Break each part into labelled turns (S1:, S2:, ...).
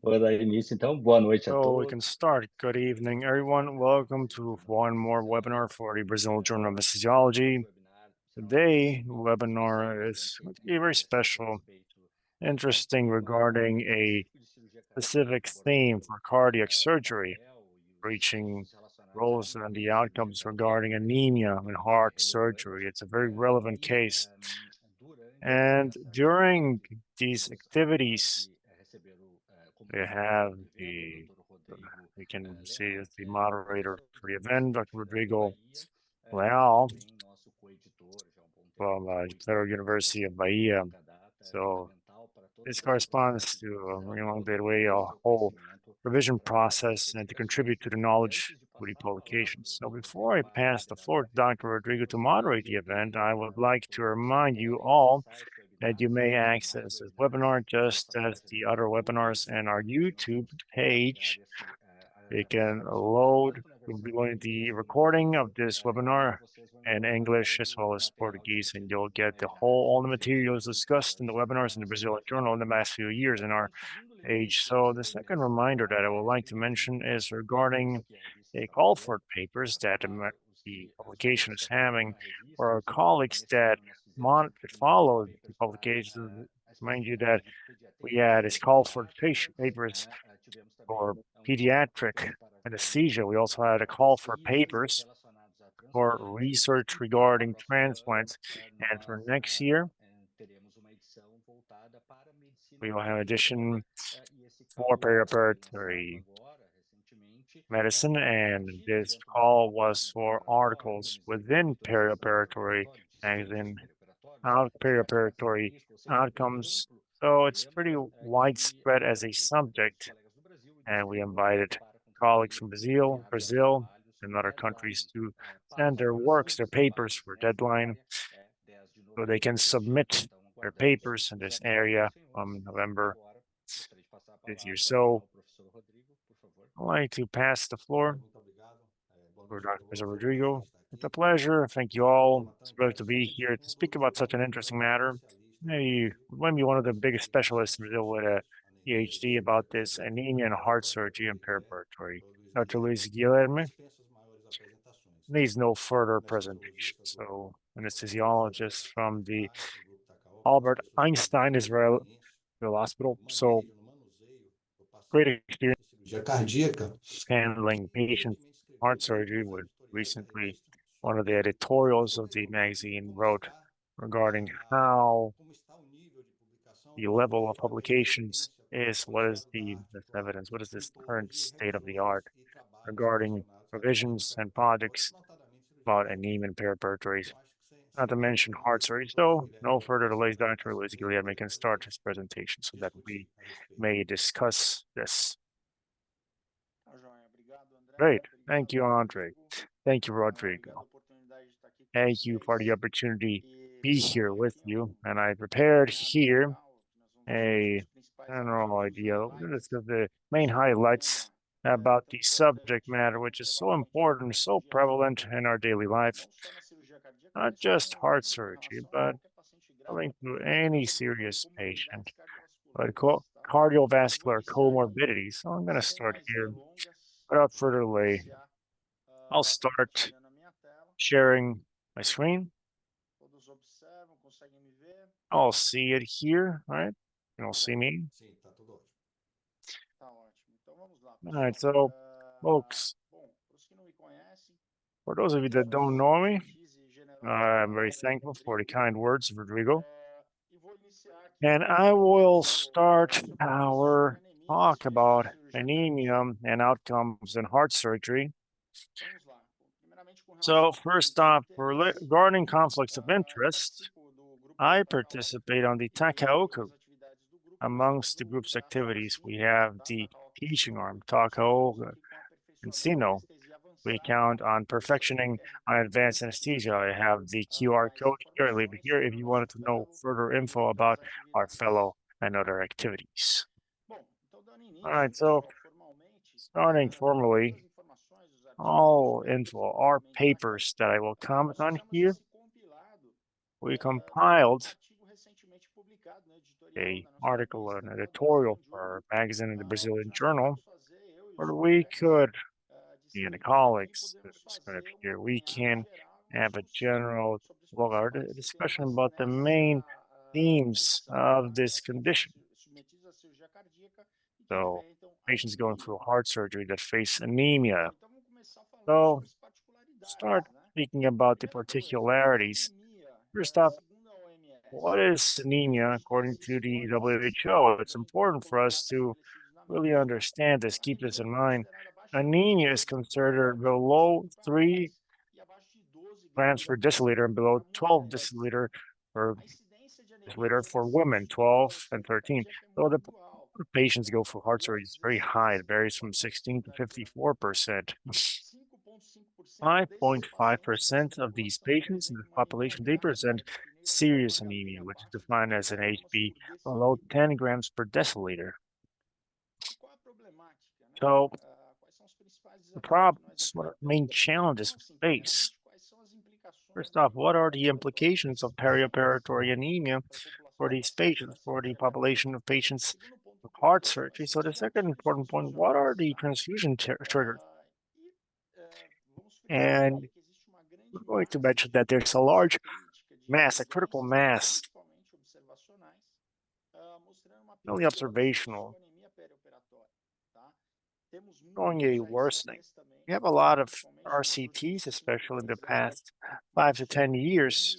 S1: Vou dar início, então. Boa noite a
S2: So we
S1: todos.
S2: can start. Good evening, everyone. Welcome to one more webinar for the Brazil Journal of Anesthesiology. Today, webinar is going to be very special, interesting regarding a specific theme for cardiac surgery, reaching roles and the outcomes regarding anemia in heart surgery. It's a very relevant case. And during these activities, we have we can see as the moderator for the event, Dr. Rodrigo Leal from Federal University of Bahia. So this corresponds to along the way a whole revision process and to contribute to the knowledge with the publications. So before I pass the floor to Dr. Rodrigo to moderate the event, I would like to remind you all that you may access this webinar just as the other webinars in our YouTube page. You can load, we'll be loading the recording of this webinar in English as well as Portuguese, and you'll get all the materials discussed in the webinars in the Brazilian Journal in the last few years in our page. So the second reminder that I would like to mention is regarding a call for papers that the publication is having for our colleagues that follow the publication. Remind you that we had this call for papers for pediatric anesthesia. We also had a call for papers for research regarding transplants. And for next year, we will have addition for perioperative medicine. And this call was for articles within perioperative magazine, perioperative outcomes. So it's pretty widespread as a subject. And we invited colleagues from Brazil, and other countries to send their works, their papers for deadline, so they can submit their papers in this area from November this year. So I'd like to pass the floor for Dr. Rodrigo. It's a pleasure. Thank you all. It's great to be here to speak about such an interesting matter. Maybe one of the biggest specialists in Brazil with a PhD about this anemia and heart surgery and perioperative. Dr. Luiz Guilherme needs no further presentation. So, anesthesiologist from the Albert Einstein Israel Hospital. So, great experience handling patients' heart surgery. With recently one of the editorials of the magazine wrote regarding how the level of publications is, what is this evidence, what is this current state of the art regarding provisions and projects about anemia and perioperative, not to mention heart surgery. So no further delays, Dr. Luiz Guilherme can start his presentation so that we may discuss this. Great. Thank you, Andre. Thank you, Rodrigo. Thank you for the opportunity to be here with you. And I prepared here a general idea. This is the main highlights about the subject matter, which is so important, so prevalent in our daily life. Not just heart surgery, but going to any serious patient, but cardiovascular comorbidities. So I'm going to start here. Without further delay, I'll start sharing my screen. I'll see it here, right? You'll see me. All right, so folks, for those of you that don't know me, I'm very thankful for the kind words of Rodrigo. And I will start our talk about anemia and outcomes in heart surgery. So first off, regarding conflicts of interest, I participate on the Takao group. Amongst the group's activities, we have the teaching arm, Takao and Sino. We count on perfectioning on advanced anesthesia. I have the QR code here. I leave it here if you wanted to know further info about our fellow and other activities. All right, so starting formally, all info are papers that I will comment on here. We compiled a article, an editorial for a magazine in the Brazilian journal, where we could, me and the colleagues, it's going to appear, we can have a general well, a discussion about the main themes of this condition. So patients going through heart surgery that face anemia. So start speaking about the particularities. First off, what is anemia according to the WHO? It's important for us to really understand this, keep this in mind. Anemia is considered below 3 grams per deciliter and below 12 deciliter per deciliter for women, 12 and 13. So the patients go for heart surgery is very high. It varies from 16 to 54%. 5.5% of these patients in the population, they present serious anemia, which is defined as an HB below 10 grams per deciliter. So the problems, what are the main challenges we face? First off, what are the implications of perioperitory anemia for these patients, for the population of patients with heart surgery? So the second important point, what are the transfusion triggers? And we're going to mention that there's a large mass, a critical mass, only observational, showing a worsening. We have a lot of RCTs, especially in the past 5 to 10 years,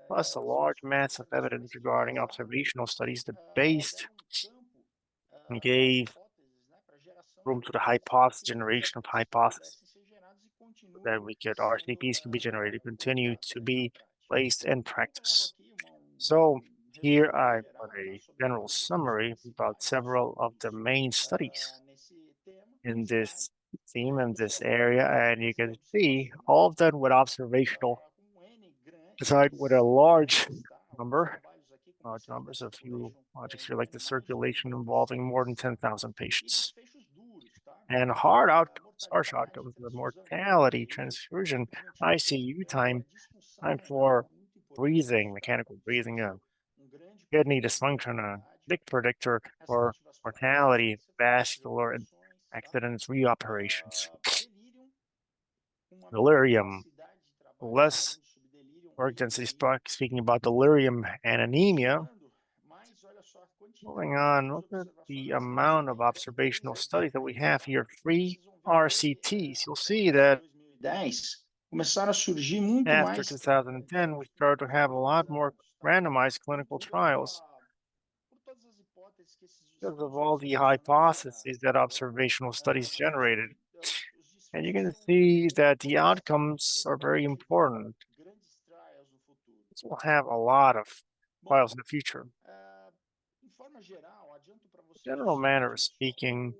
S2: plus a large mass of evidence regarding observational studies that based and gave room to the hypothesis, generation of hypotheses that we could RCPs can be generated, continue to be placed in practice. So here I put a general summary about several of the main studies in this theme in this area, and you can see all of them with observational design with a large number, large numbers, a few projects here like the circulation involving more than 10,000 patients. And hard outcomes, harsh outcomes, the mortality, transfusion, ICU time, time for breathing, mechanical breathing, kidney dysfunction, a big predictor for mortality, vascular accidents, reoperations. Delirium, less work density, speaking about delirium and anemia. Moving on, look at the amount of observational studies that we have here, free RCTs. You'll see that
S3: começaram a surgir muito
S2: after
S3: mais
S2: 2010, we started to have a lot more randomized clinical trials because of all the hypotheses that observational studies generated. And you can see that the outcomes are very important. This will have a lot of trials in the future. General manner of speaking,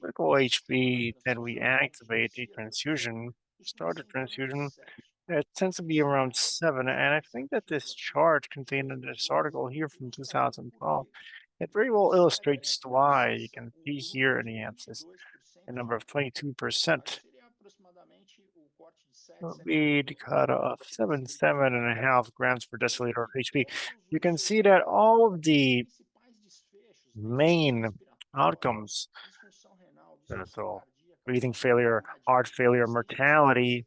S2: critical HB, then we activate the transfusion, start a transfusion. It tends to be around 7, and I think that this chart contained in this article here from 2012, it very well illustrates why. You can see here in the answers a number of 22%. Be the cut of 7.5 grams per deciliter of HB. You can see that all of the main outcomes, so breathing failure, heart failure, mortality,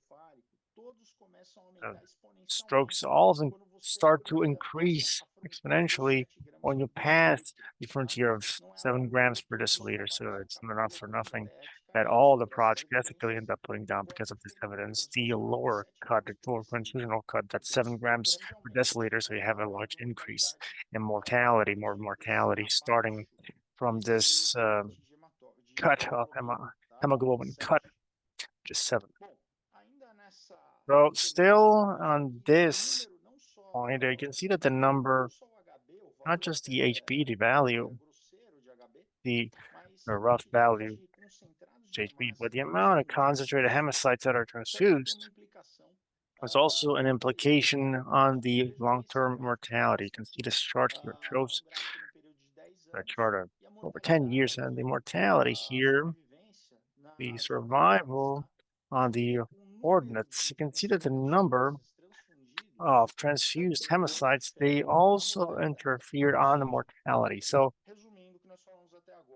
S2: strokes, all of them start to increase exponentially when you pass the frontier of 7 grams per deciliter. So it's not for nothing that all the projects ethically end up putting down because of this evidence. The lower cut, the lower transfusional cut, that's 7 grams per deciliter. So you have a large increase in mortality, more mortality starting from this cut of hemoglobin cut, just 7. So still on this point, you can see that the number, not just the HB, the value, the rough value, HB, but the amount of concentrated hemocytes that are transfused is also an implication on the long-term mortality. You can see this chart here shows that chart of over 10 years, and the mortality here, the survival on the ordinates. You can see that the number of transfused hemocytes, they also interfered on the mortality. So,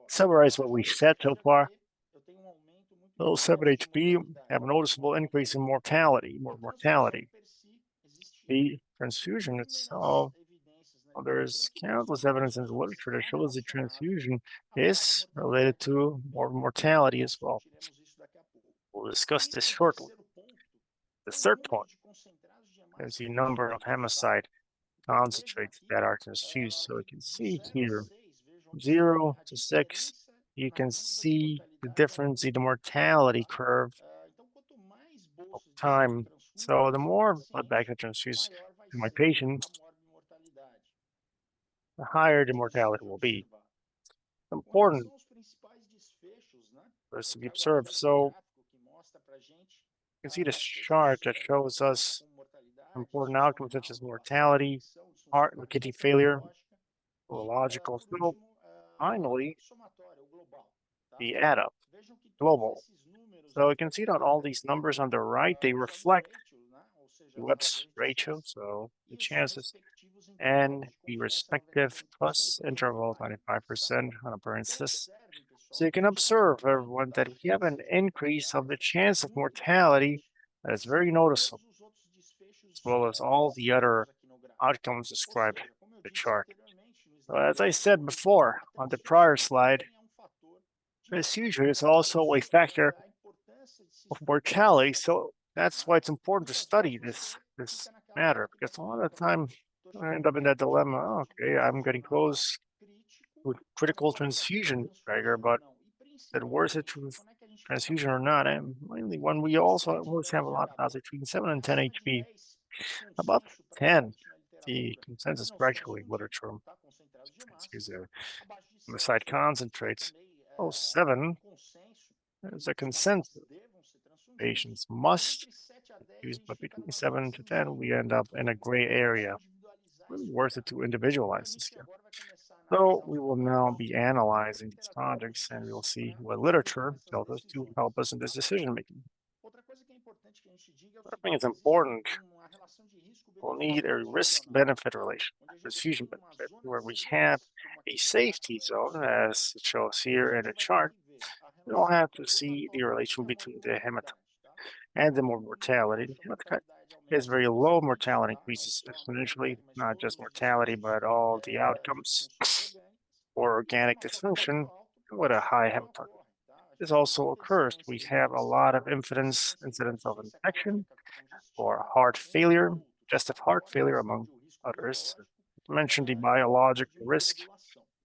S2: summarize what we said so far. Those 7-HB have a noticeable increase in mortality, more mortality. The transfusion itself, well, there's countless evidence in the literature that shows the transfusion is related to more mortality as well. We'll discuss this shortly. The third point is the number of hemocyte concentrates that are transfused. So you can see here, 0 to 6, you can see the difference in the mortality curve of time. So the more blood bags I transfuse to my patient, the higher the mortality will be. Important for us to be observed. So you can see this chart that shows us important outcomes such as mortality, heart and kidney failure, neurological. So finally, the add up, global. So you can see that all these numbers on the right, they reflect the Webb's ratio, so the chances, and the respective plus interval 95% on a parenthesis. So you can observe, everyone, that we have an increase of the chance of mortality that is very noticeable, as well as all the other outcomes described in the chart. So as I said before on the prior slide, transfusion is also a factor of mortality. So that's why it's important to study this matter, because a lot of the time I end up in that dilemma. Okay, I'm getting close to critical transfusion trigger, but that worth it to transfusion or not? And mainly when we also always have a lot of odds between 7 and 10 HP, about 10, the consensus practically literature transfuse the site concentrates. Oh, 7 is a consensus. Patients must use, but between 7 to 10, we end up in a gray area. It's really worth it to individualize this here. So we will now be analyzing these projects and we'll see what literature tells us to help us in this decision making. I think it's important. We'll need a risk-benefit relation, transfusion benefit, where we have a safety zone, as it shows here in the chart. We don't have to see the relation between the hematite and the mortality. The hematite has very low mortality, increases exponentially, not just mortality, but all the outcomes for organic dysfunction with a high hematite. This also occurs. We have a lot of incidence of infection or heart failure, congestive heart failure, among others. I mentioned the biological risk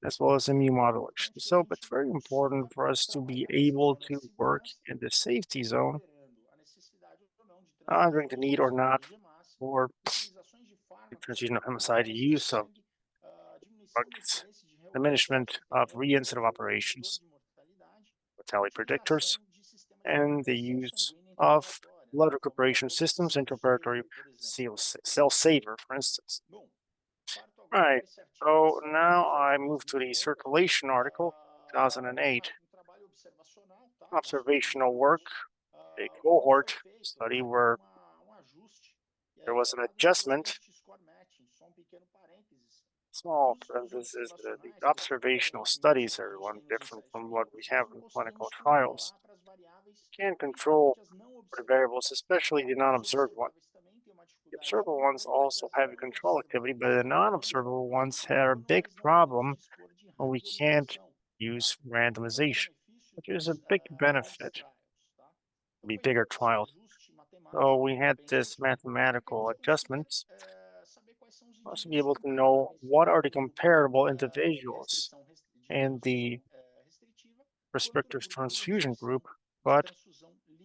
S2: as well as immune modulation. So it's very important for us to be able to work in the safety zone, honoring the need or not for the transfusion of hemocyte, use of drugs, diminishment of reincident operations, mortality predictors, and the use of blood recuperation systems, intraoperative cell saver, for instance. Right, so now I move to the circulation article, 2008. Observational work, a cohort study where there was an adjustment, small parenthesis, the observational studies are one different from what we have in clinical trials. You can control for the variables, especially the non-observed ones. The observable ones also have a control activity, but the non-observable ones have a big problem when we can't use randomization, which is a big benefit, be bigger trials. So we had this mathematical adjustments, also be able to know what are the comparable individuals in the restrictive transfusion group, but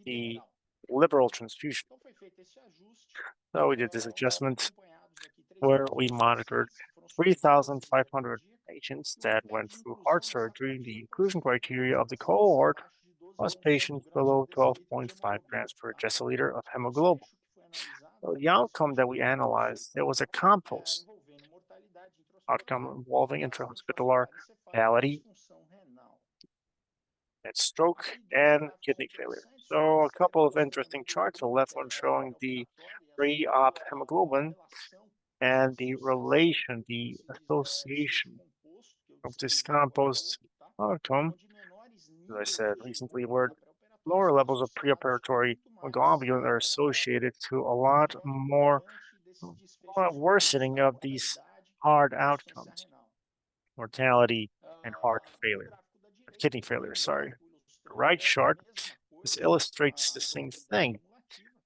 S2: the liberal transfusion. So we did this adjustment where we monitored 3,500 patients that went through heart surgery. The inclusion criteria of the cohort was patients below 12.5 grams per deciliter of hemoglobin. So the outcome that we analyzed, there was a compost outcome involving intrahospitalar mortality and stroke and kidney failure. So a couple of interesting charts. The left one showing the pre-op hemoglobin and the relation, the association of this compost outcome. As I said recently, where lower levels of preoperatory globulin are associated to a lot more worsening of these hard outcomes, mortality and heart failure, kidney failure, sorry. The right chart, this illustrates the same thing,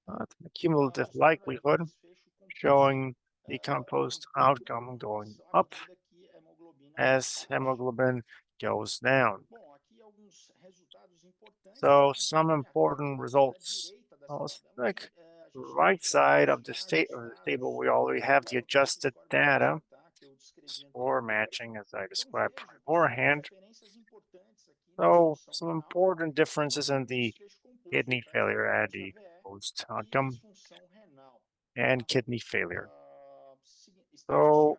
S2: the cumulative likelihood showing the compost outcome going up as hemoglobin goes down. So some important results. Like right side of the table, we already have the adjusted data for matching as I described beforehand. So some important differences in the kidney failure at the post outcome and kidney failure. So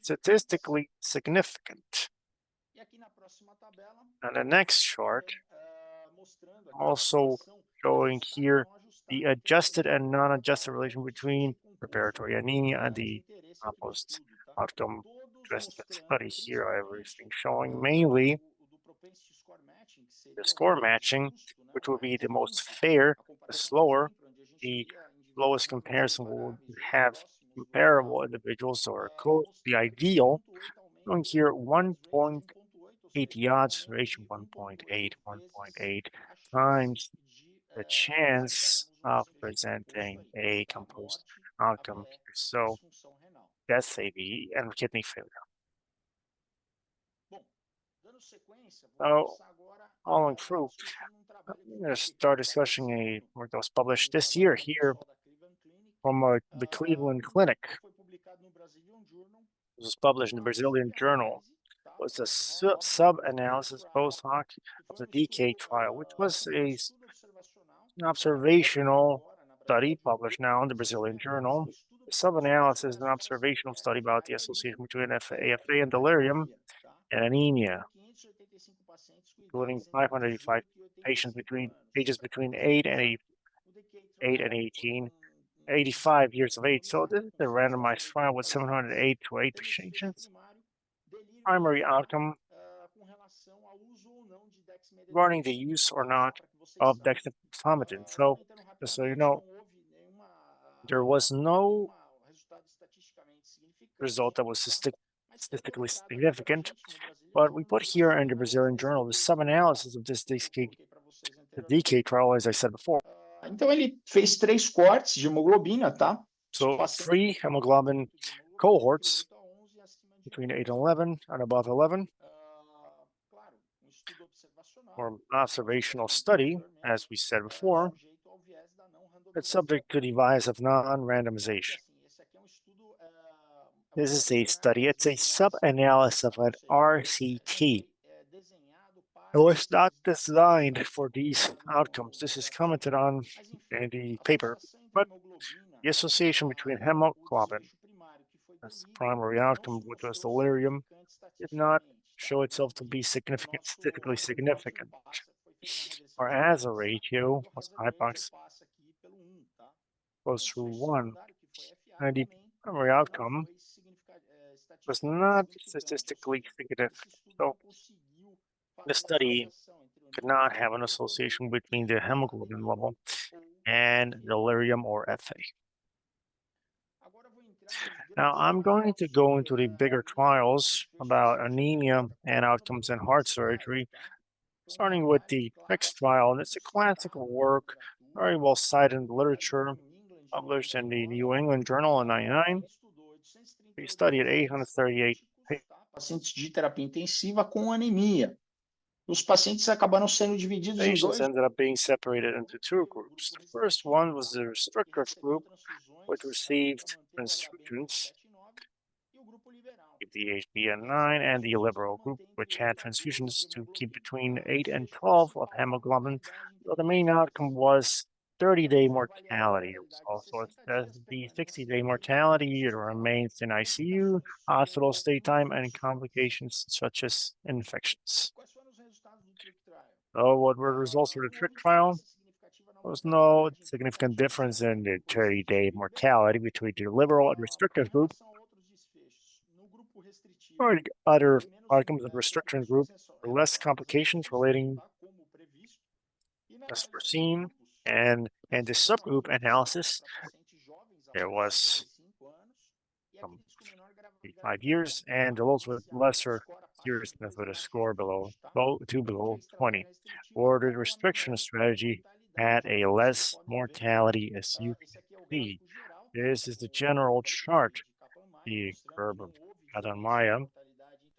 S2: statistically significant. And the next chart also showing here the adjusted and non-adjusted relation between preparatory anemia and the compost outcome study here. Everything showing mainly the score matching, which will be the most fair, the slower, the lowest comparison will have comparable individuals or close the ideal. Showing here 1.8 odds ratio, 1.8 times the chance of presenting a compost outcome. So that's AV and kidney failure. So following through, I'm going to start discussing a work that was published this year here from the Cleveland Clinic. It was published in the Brazilian Journal. It was a sub-analysis post hoc of the DK trial, which was an observational study published now in the Brazilian Journal. The sub-analysis is an observational study about the association between AFA and delirium and anemia, including 585 patients between ages between 8 and 18, 85 years of age. So this is a randomized trial with 708 to 8 patients. Primary outcome regarding the use or not of dexmedetomidine. So just so you know, there was no result that was statistically significant, but we put here in the Brazilian Journal the sub-analysis of this DK trial, as I said before.
S3: Então ele fez 3 cortes de hemoglobina, tá?
S2: So 3 hemoglobin cohorts between 8 and 11 and above 11, or observational study, as we said before. It's subject to the bias of non-randomization. This is a study, it's a sub-analysis of an RCT. It was not designed for these outcomes. This is commented on in the paper, but the association between hemoglobin, as the primary outcome, which was delirium, did not show itself to be statistically significant. Our ASA ratio was hypox close to 1, and the primary outcome was not statistically significant. So the study could not have an association between the hemoglobin level and delirium or FA. Now I'm going to go into the bigger trials about anemia and outcomes in heart surgery, starting with the next trial. And it's a classical work, very well cited in the literature, published in the New England Journal in 1999. We studied 838
S3: pacientes de terapia intensiva com anemia. Os pacientes acabaram sendo divididos em
S2: patients
S3: dois.
S2: ended up being separated into 2 groups. The first one was the restrictive group, which received transfusions, the HbN9, and the liberal group, which had transfusions to keep between 8 and 12 of hemoglobin. So the main outcome was 30-day mortality. It was also the 60-day mortality. It remains in ICU, hospital stay time, and complications such as infections. So what were the results for the TRIC trial? There was no significant difference in the 30-day mortality between the liberal and restrictive group or the other outcomes of the restriction group, or less complications relating as foreseen. And in the subgroup analysis, there was 5 years, and those with lesser seriousness with a score below 20, or the restriction strategy had a less mortality, as you can see. This is the general chart, the curve of Anemia,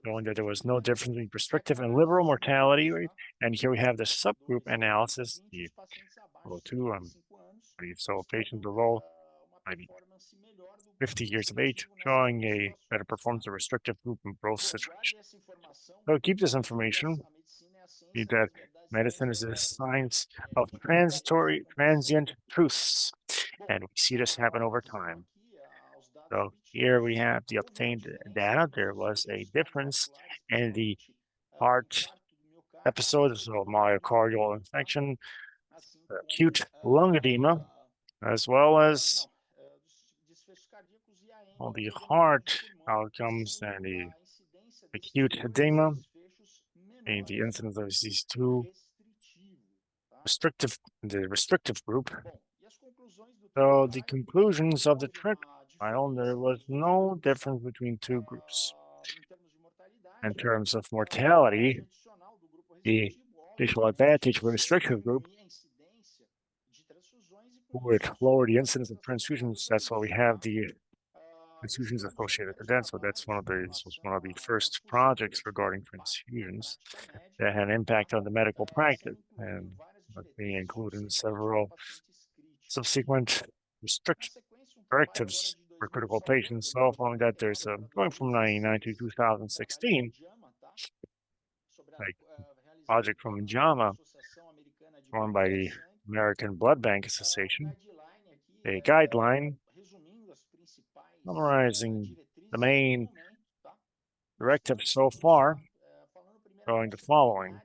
S2: showing that there was no difference between restrictive and liberal mortality rate. And here we have the subgroup analysis, the below 2, so patients below maybe 50 years of age, showing a better performance of restrictive group in both situations. So keep this information, that medicine is a science of transient truths, and we see this happen over time. So here we have the obtained data. There was a difference in the heart episodes of myocardial infection, acute lung edema, as well as all the heart outcomes and the acute edema and the incidence of these two restrictive group. So the conclusions of the trial, there was no difference between two groups. In terms of mortality, the additional advantage for the restrictive group would lower the incidence of transfusions. That's why we have the transfusions associated with that. So this was one of the first projects regarding transfusions that had an impact on the medical practice, and they included several subsequent directives for critical patients. So following that, there's going from 1999 to 2016, like project from JAMA, formed by the American Blood Bank Association, a guideline summarizing the main directives so far, showing the following.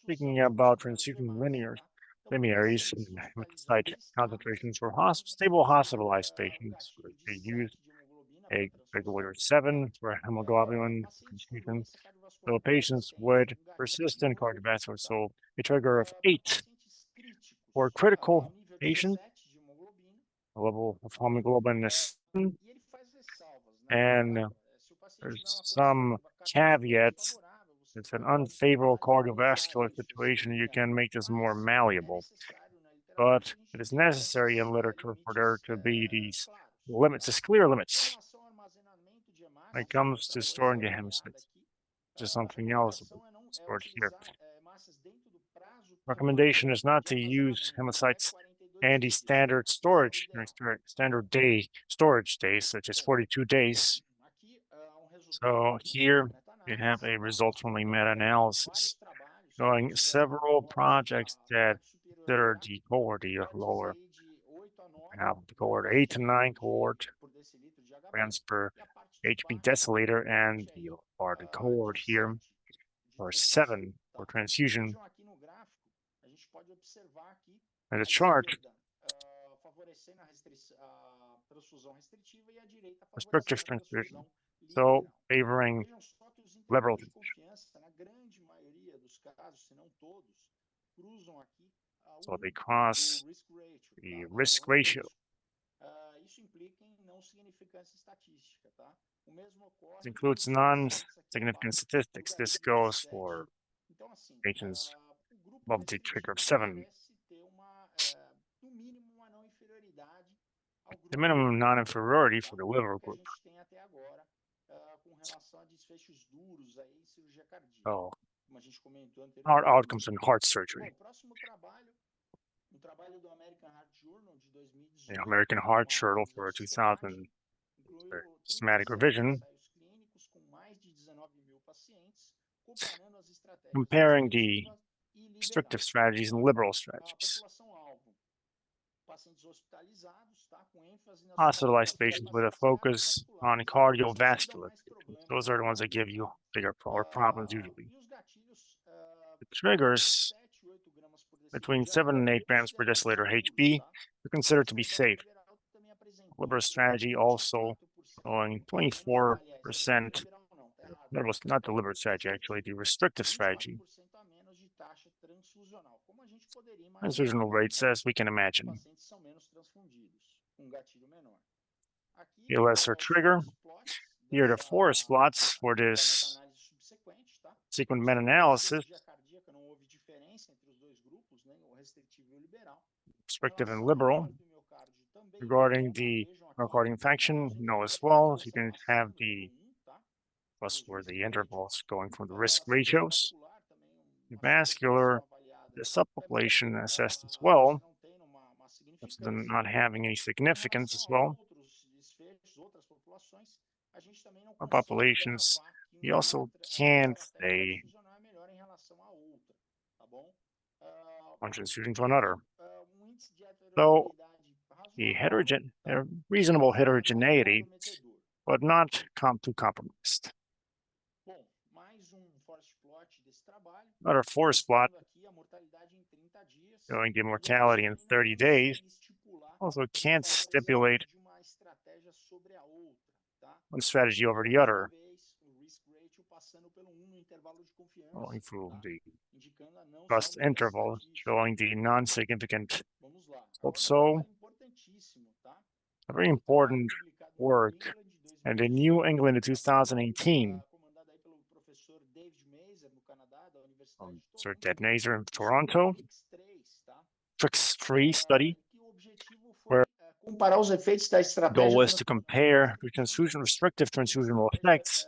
S2: Speaking about transfusion linearies and hepatocyte concentrations for stable hospitalized patients, they use a regulator 7 for hemoglobin transfusion. So patients with persistent cardiovascular, so a trigger of 8 for critical patients, the level of hemoglobin is 7, and there's some caveats. It's an unfavorable cardiovascular situation. You can make this more malleable, but it is necessary in literature for there to be these limits, these clear limits when it comes to storing the hemocytes. Just something else stored here. Recommendation is not to use hemocytes and the standard storage, standard day storage days, such as 42 days. So here we have a result from a meta-analysis showing several projects that are the cohort, the lower. We have the cohort 8 and 9 cohort, grams per HP deciliter, and the cohort here, or 7 for transfusion. And the chart, restrictive transfusion, so favoring liberal transfusion. So they cross the risk ratio. It includes non-significant statistics. This goes for patients above the trigger of 7. The minimum non-inferiority for the liver group. Oh, hard outcomes in heart surgery. The American Heart Journal for 2000 systematic revision, comparing the restrictive strategies and liberal strategies. Hospitalized patients with a focus on cardiovascular patients. Those are the ones that give you bigger problems usually. The triggers between 7 and 8 grams per deciliter HB are considered to be safe. Liberal strategy also showing 24%. That was not the liberal strategy, actually, the restrictive strategy. Transfusional rates, as we can imagine. A lesser trigger. Here are the forest plots for this sequent meta-analysis. Restrictive and liberal. Regarding the myocardial infarction, no as well. So you can have the plus for the intervals going from the risk ratios. The vascular, the subpopulation assessed as well. That's not having any significance as well. Our populations, we also can't say one transfusion to another. So the reasonable heterogeneity, but not too compromised. Another forest plot showing the mortality in 30 days. Also can't stipulate one strategy over the other. Going through the trust interval, showing the non-significant slope. So, a very important work and in New England in 2018. Sir Ted Naser in Toronto, TRIX-3 study, where the goal was to compare the restrictive transfusional effects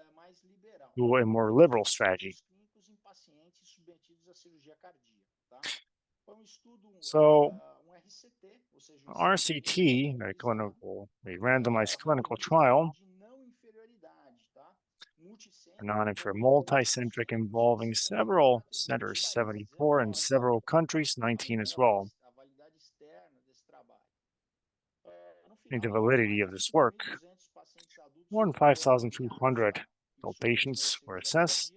S2: to a more liberal strategy. So, RCT, a randomized clinical trial, non-inferior multi-centric involving several centers, 74, and several countries, 19 as well. The validity of this work, more than 5,200 adult patients were assessed,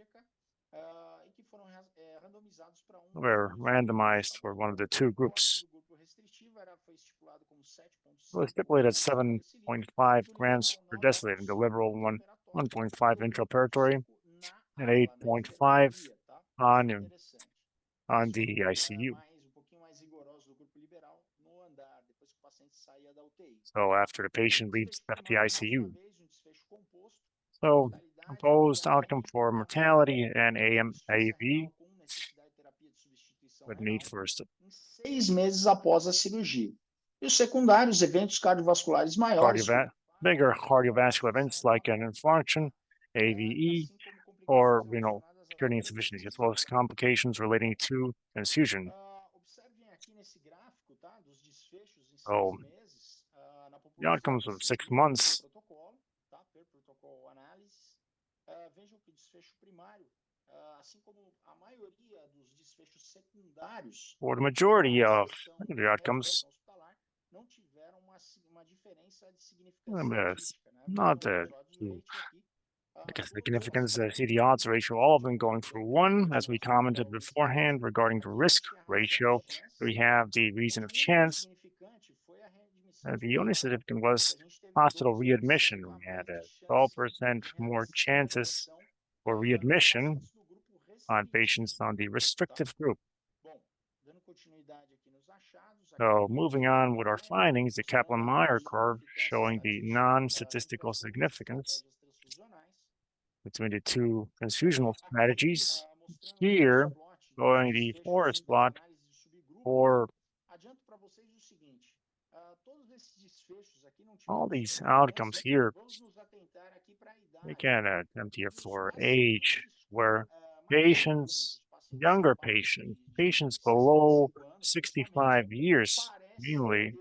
S2: were randomized for one of the two groups. It was stipulated 7.5 grams per deciliter in the liberal 1.5 intraoperatorial, and 8.5 on the ICU. So after the patient left the ICU. So proposed outcome for mortality and AV would need first
S3: 6 meses após a cirurgia. E os secundários, eventos cardiovasculares maiores.
S2: Bigger cardiovascular events like an infarction, AVE, or kidney insufficiency, as well as complications relating to transfusion. So the outcomes of 6 months. For the majority of the outcomes, not too like a significance. See the odds ratio, all of them going through 1, as we commented beforehand regarding the risk ratio. We have the reason of chance. The only significant was hospital readmission. We had 12% more chances for readmission on patients on the restrictive group. So moving on with our findings, the Kaplan-Meier curve showing the non-statistical significance between the two transfusional strategies. Here, showing the forest plot for all these outcomes here. We can attempt here for age, where patients, younger patients below 65 years, mainly,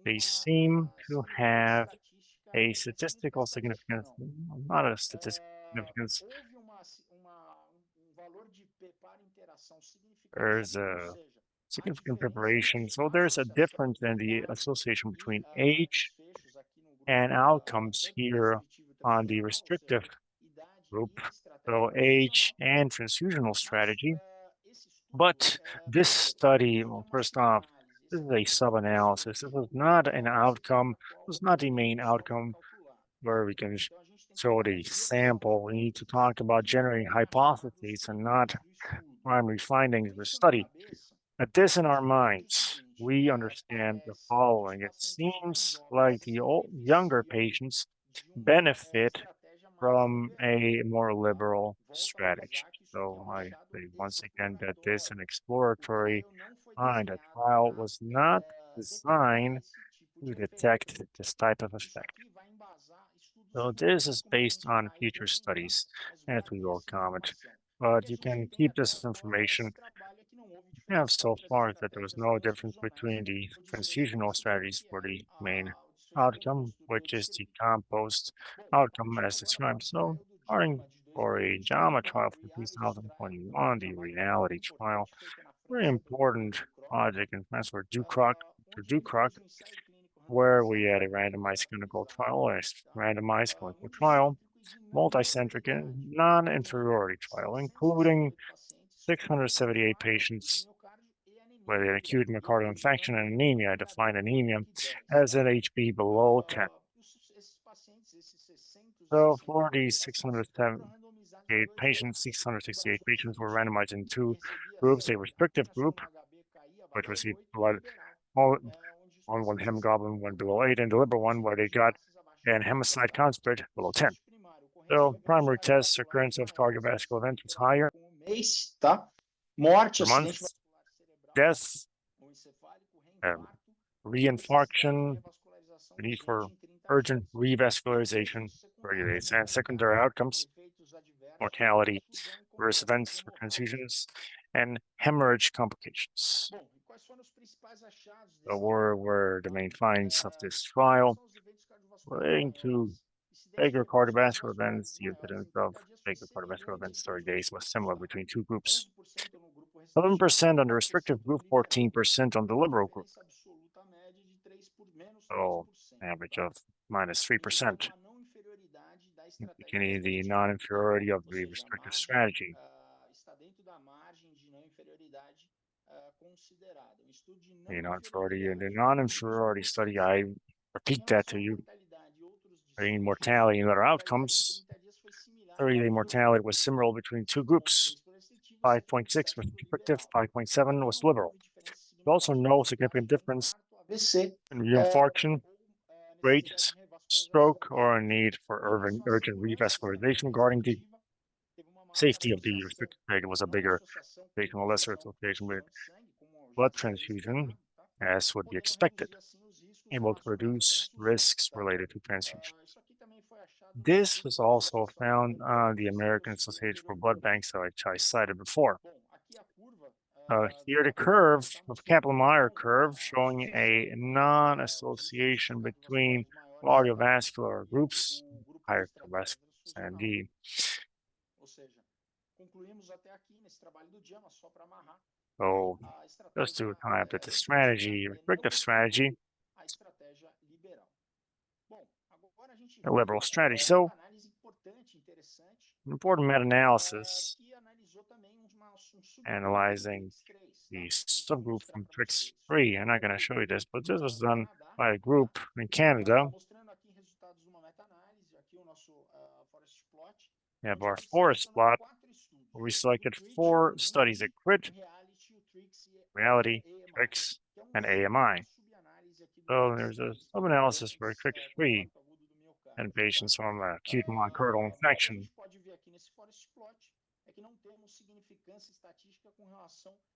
S2: they seem to have a statistical significance, not a statistical significance. There's a significant preparation. So there's a difference in the association between age and outcomes here on the restrictive group. So age and transfusional strategy. But this study, well, first off, this is a sub-analysis. This was not an outcome. It was not the main outcome where we can show the sample. We need to talk about generating hypotheses and not primary findings of the study. At this in our minds, we understand the following. It seems like the younger patients benefit from a more liberal strategy. So I say once again that this an exploratory kind. A trial was not designed to detect this type of effect. So this is based on future studies, as we will comment. But you can keep this information. We have so far that there was no difference between the transfusional strategies for the main outcome, which is the compost outcome as described. So, starting for a JAMA trial from 2021, the reality trial, very important project in France for Ducroc, where we had a randomized clinical trial, a randomized clinical trial, multicentric and non-inferiority trial, including 678 patients with an acute myocardial infarction and anemia. I define anemia as an HB below 10. So for these 678 patients, 668 patients were randomized in two groups, a restrictive group, which received blood all on one hemoglobin, one below 8, and the liberal one, where they got an hemocyte concentrate below 10. So primary tests, occurrence of cardiovascular events was higher.
S3: Morte,
S2: per month, death, reinfarction, the need for urgent revascularization, regulates, and secondary outcomes, mortality, adverse events for transfusions, and hemorrhage complications. So were the main findings of this trial relating to vagal cardiovascular events. The incidence of vagal cardiovascular events 30 days was similar between two groups. 11% on the restrictive group, 14% on the liberal group. So average of minus 3%, indicating the non-inferiority of the restrictive strategy. The non-inferiority study, I repeat that to you, in mortality and other outcomes, 30-day mortality was similar between two groups. 5.6 was restrictive, 5.7 was liberal. There's also no significant difference in reinfarction, rates, stroke, or a need for urgent revascularization. Regarding the safety of the restricted period, was a bigger association or lesser association with blood transfusion, as would be expected, able to reduce risks related to transfusion. This was also found on the American Association for Blood Banks, which I cited before. Here the curve of Kaplan-Meier curve showing a non-association between cardiovascular groups, higher cardiovascular and D. So just to tie up the strategy, restrictive strategy, a liberal strategy. So important meta-analysis analyzing the subgroup from TRIX3. I'm not going to show you this, but this was done by a group in Canada. We have our forest plot, where we selected 4 studies at CRIT, Reality, TRIX, and AMI. So there's a sub-analysis for TRIX3 and patients from acute myocardial infarction.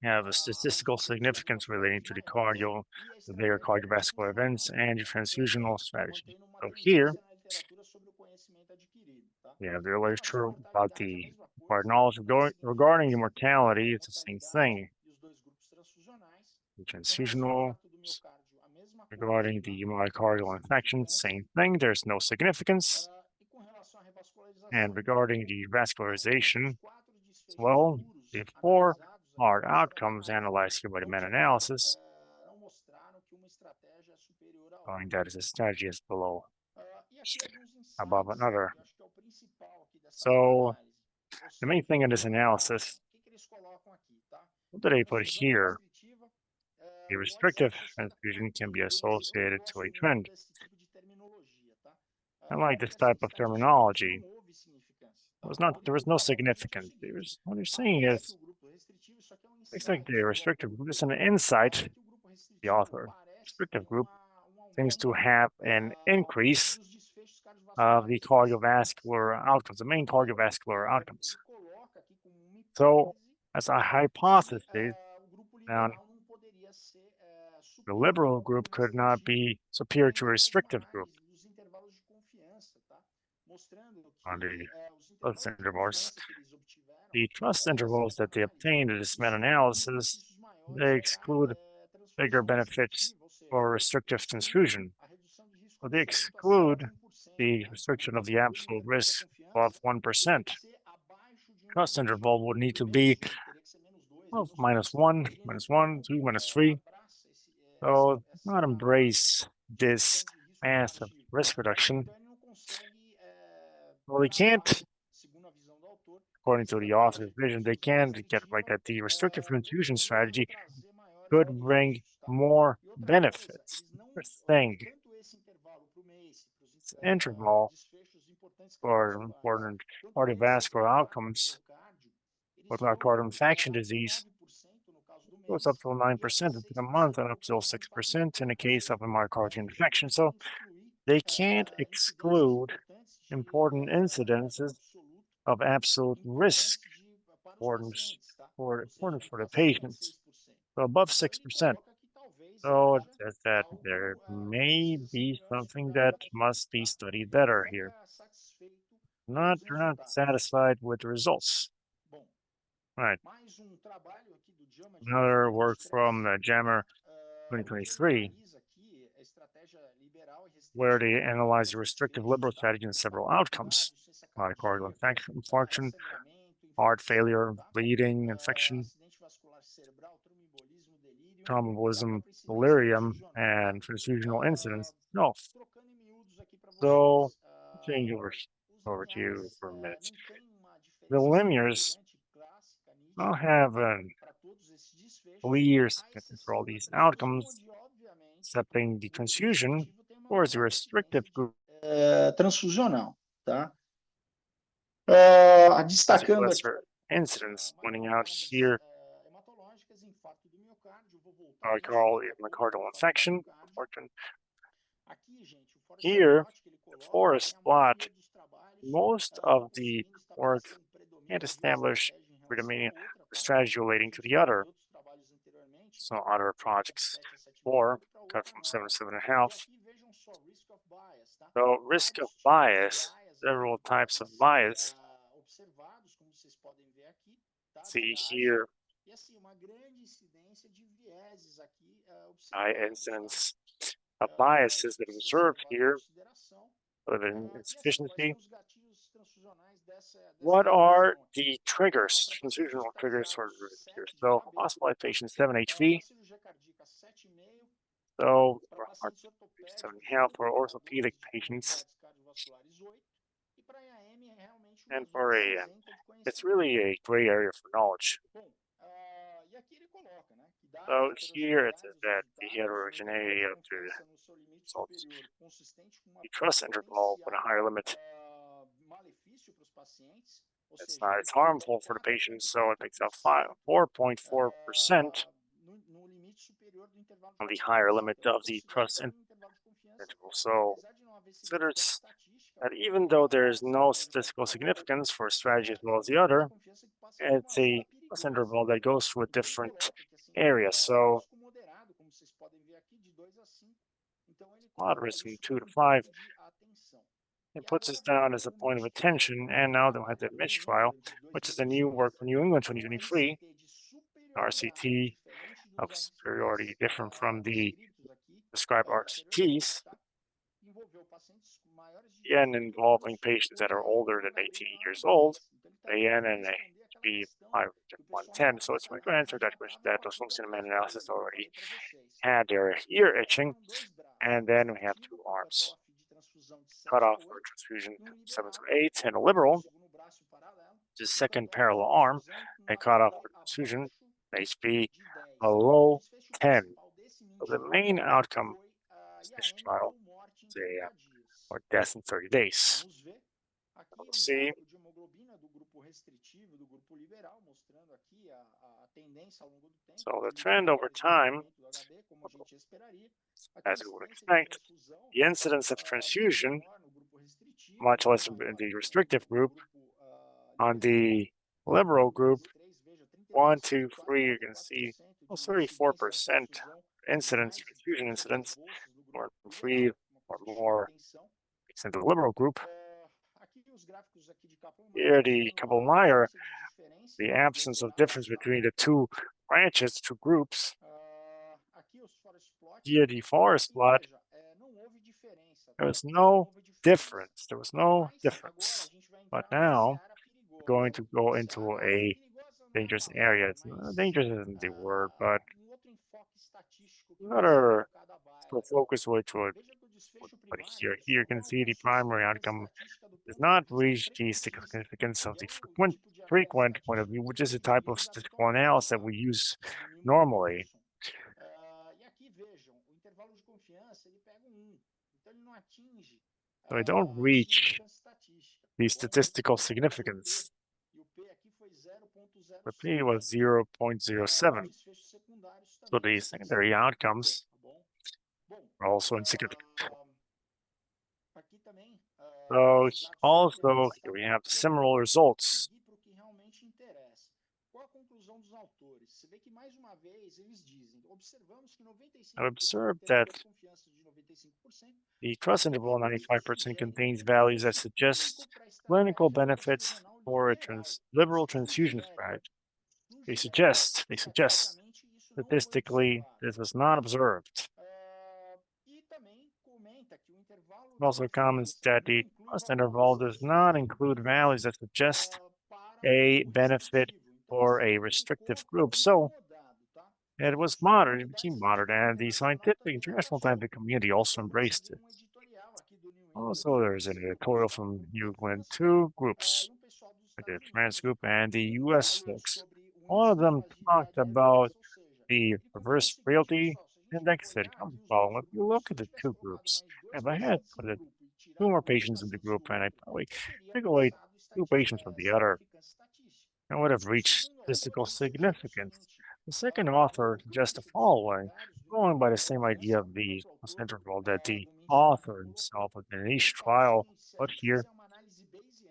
S2: Have a statistical significance relating to the vagal cardiovascular events and the transfusional strategy. So here, we have the literature about the required knowledge regarding the mortality. It's the same thing. The transfusional, regarding the myocardial infection, same thing. There's no significance. And regarding the vascularization, well, the 4 hard outcomes analyzed here by the meta-analysis, showing that a strategy is below, above another. So the main thing in this analysis What did I put here? A restrictive transfusion can be associated to a trend. I like this type of terminology. There was no significance. What you're saying is, looks like the restrictive group is an insight, the author. Restrictive group seems to have an increase of the cardiovascular outcomes, the main cardiovascular outcomes. So, as a hypothesis, now the liberal group could not be superior to a restrictive group on the trust intervals. The trust intervals that they obtained in this meta-analysis, they exclude bigger benefits for restrictive transfusion. So they exclude the restriction of the absolute risk of 1%. Trust interval would need to be of -1, -1, 2, -3. So not embrace this massive risk reduction. Well, they can't, according to the author's vision, they can't get right that the restrictive transfusion strategy could bring more benefits. First thing, this interval for important cardiovascular outcomes with myocardial infarction disease goes up to 9% in a month and up to 6% in the case of a myocardial infarction. So they can't exclude important incidences of absolute risk importance for the patients. So above 6%. So it says that there may be something that must be studied better here. They're not satisfied with the results. Right. Another work from JAMA 2023, where they analyze the restrictive liberal strategy in several outcomes: myocardial infarction, heart failure, bleeding, infection, thromboembolism, delirium, and transfusional incidence. No. So, change over to you for a minute. The linears don't have a clear significance for all these outcomes, excepting the transfusion or the restrictive group.
S3: Transfusional, tá? Destacando aqui
S2: incidence, pointing out here I call it myocardial infection. Here, the forest plot, most of the work can't establish predominant strategy relating to the other. So other projects, 4 cut from 7 to 7.5. So risk of bias, several types of bias. See here, high incidence of biases that are observed here, of insufficiency. What are the triggers, transfusional triggers for here? So hospitalized patients, 7 HV. So for heart 7.5 for orthopedic patients. And for it's really a gray area for knowledge. So here it says that the heterogeneity of the results, the trust interval with a higher limit, it's harmful for the patients, so it makes up 4.4% on the higher limit of the trust interval. So considers that even though there is no statistical significance for a strategy as well as the other, it's a trust interval that goes through a different area. So moderate from 2 to 5. It puts us down as a point of attention, and now they have the MITCH trial, which is a new work from New England 2023, RCT of superiority different from the prescribed RCTs, and involving patients that are older than 18 years old, AN and HB 110. So it's my good answer that question that those folks in the meta-analysis already had their ear itching. And then we have 2 arms. Cutoff for transfusion 7 to 8, and a liberal, the second parallel arm, and cutoff for transfusion HB below 10. So the main outcome of this trial is or death in 30 days. Let's see. So the trend over time, as we would expect, the incidence of transfusion, much less in the restrictive group, on the liberal group, 1, 2, 3, you can see almost 34% incidence, transfusion incidence, or 3 or more in the liberal group. Here, the Kaplan-Meier, the absence of difference between the two branches, two groups. Here, the forest plot, there was no difference. There was no difference. But now, we're going to go into a dangerous area. Dangerous isn't the word, but another focus which would put here. Here you can see the primary outcome does not reach the significance of the frequent point of view, which is a type of statistical analysis that we use normally. So I don't reach the statistical significance. The P was 0.07. So the secondary outcomes are also insignificant. So also here we have similar results. I've observed that the trust interval 95% contains values that suggest clinical benefits for a liberal transfusion strategy. They suggest statistically this was not observed. It also comments that the trust interval does not include values that suggest a benefit for a restrictive group. So it was moderate, it became moderate, and the international scientific community also embraced it. Also, there's an editorial from UN two groups, the France group and the US folks. All of them talked about the reverse frailty index that comes following. If you look at the two groups, if I had put two more patients in the group and I probably took away two patients from the other, I would have reached statistical significance. The second author suggests the following, going by the same idea of the interval that the author himself of the niche trial put here.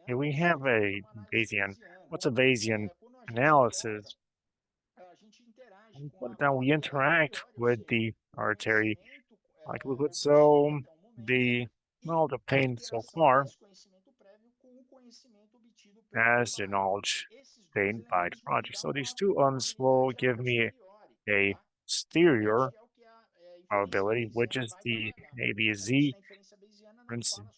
S2: Here we have a Bayesian. What's a Bayesian analysis? We interact with the artery likelihood. So the pain so far as the knowledge gained by the project. So these two will give me a posterior probability, which is the ABZ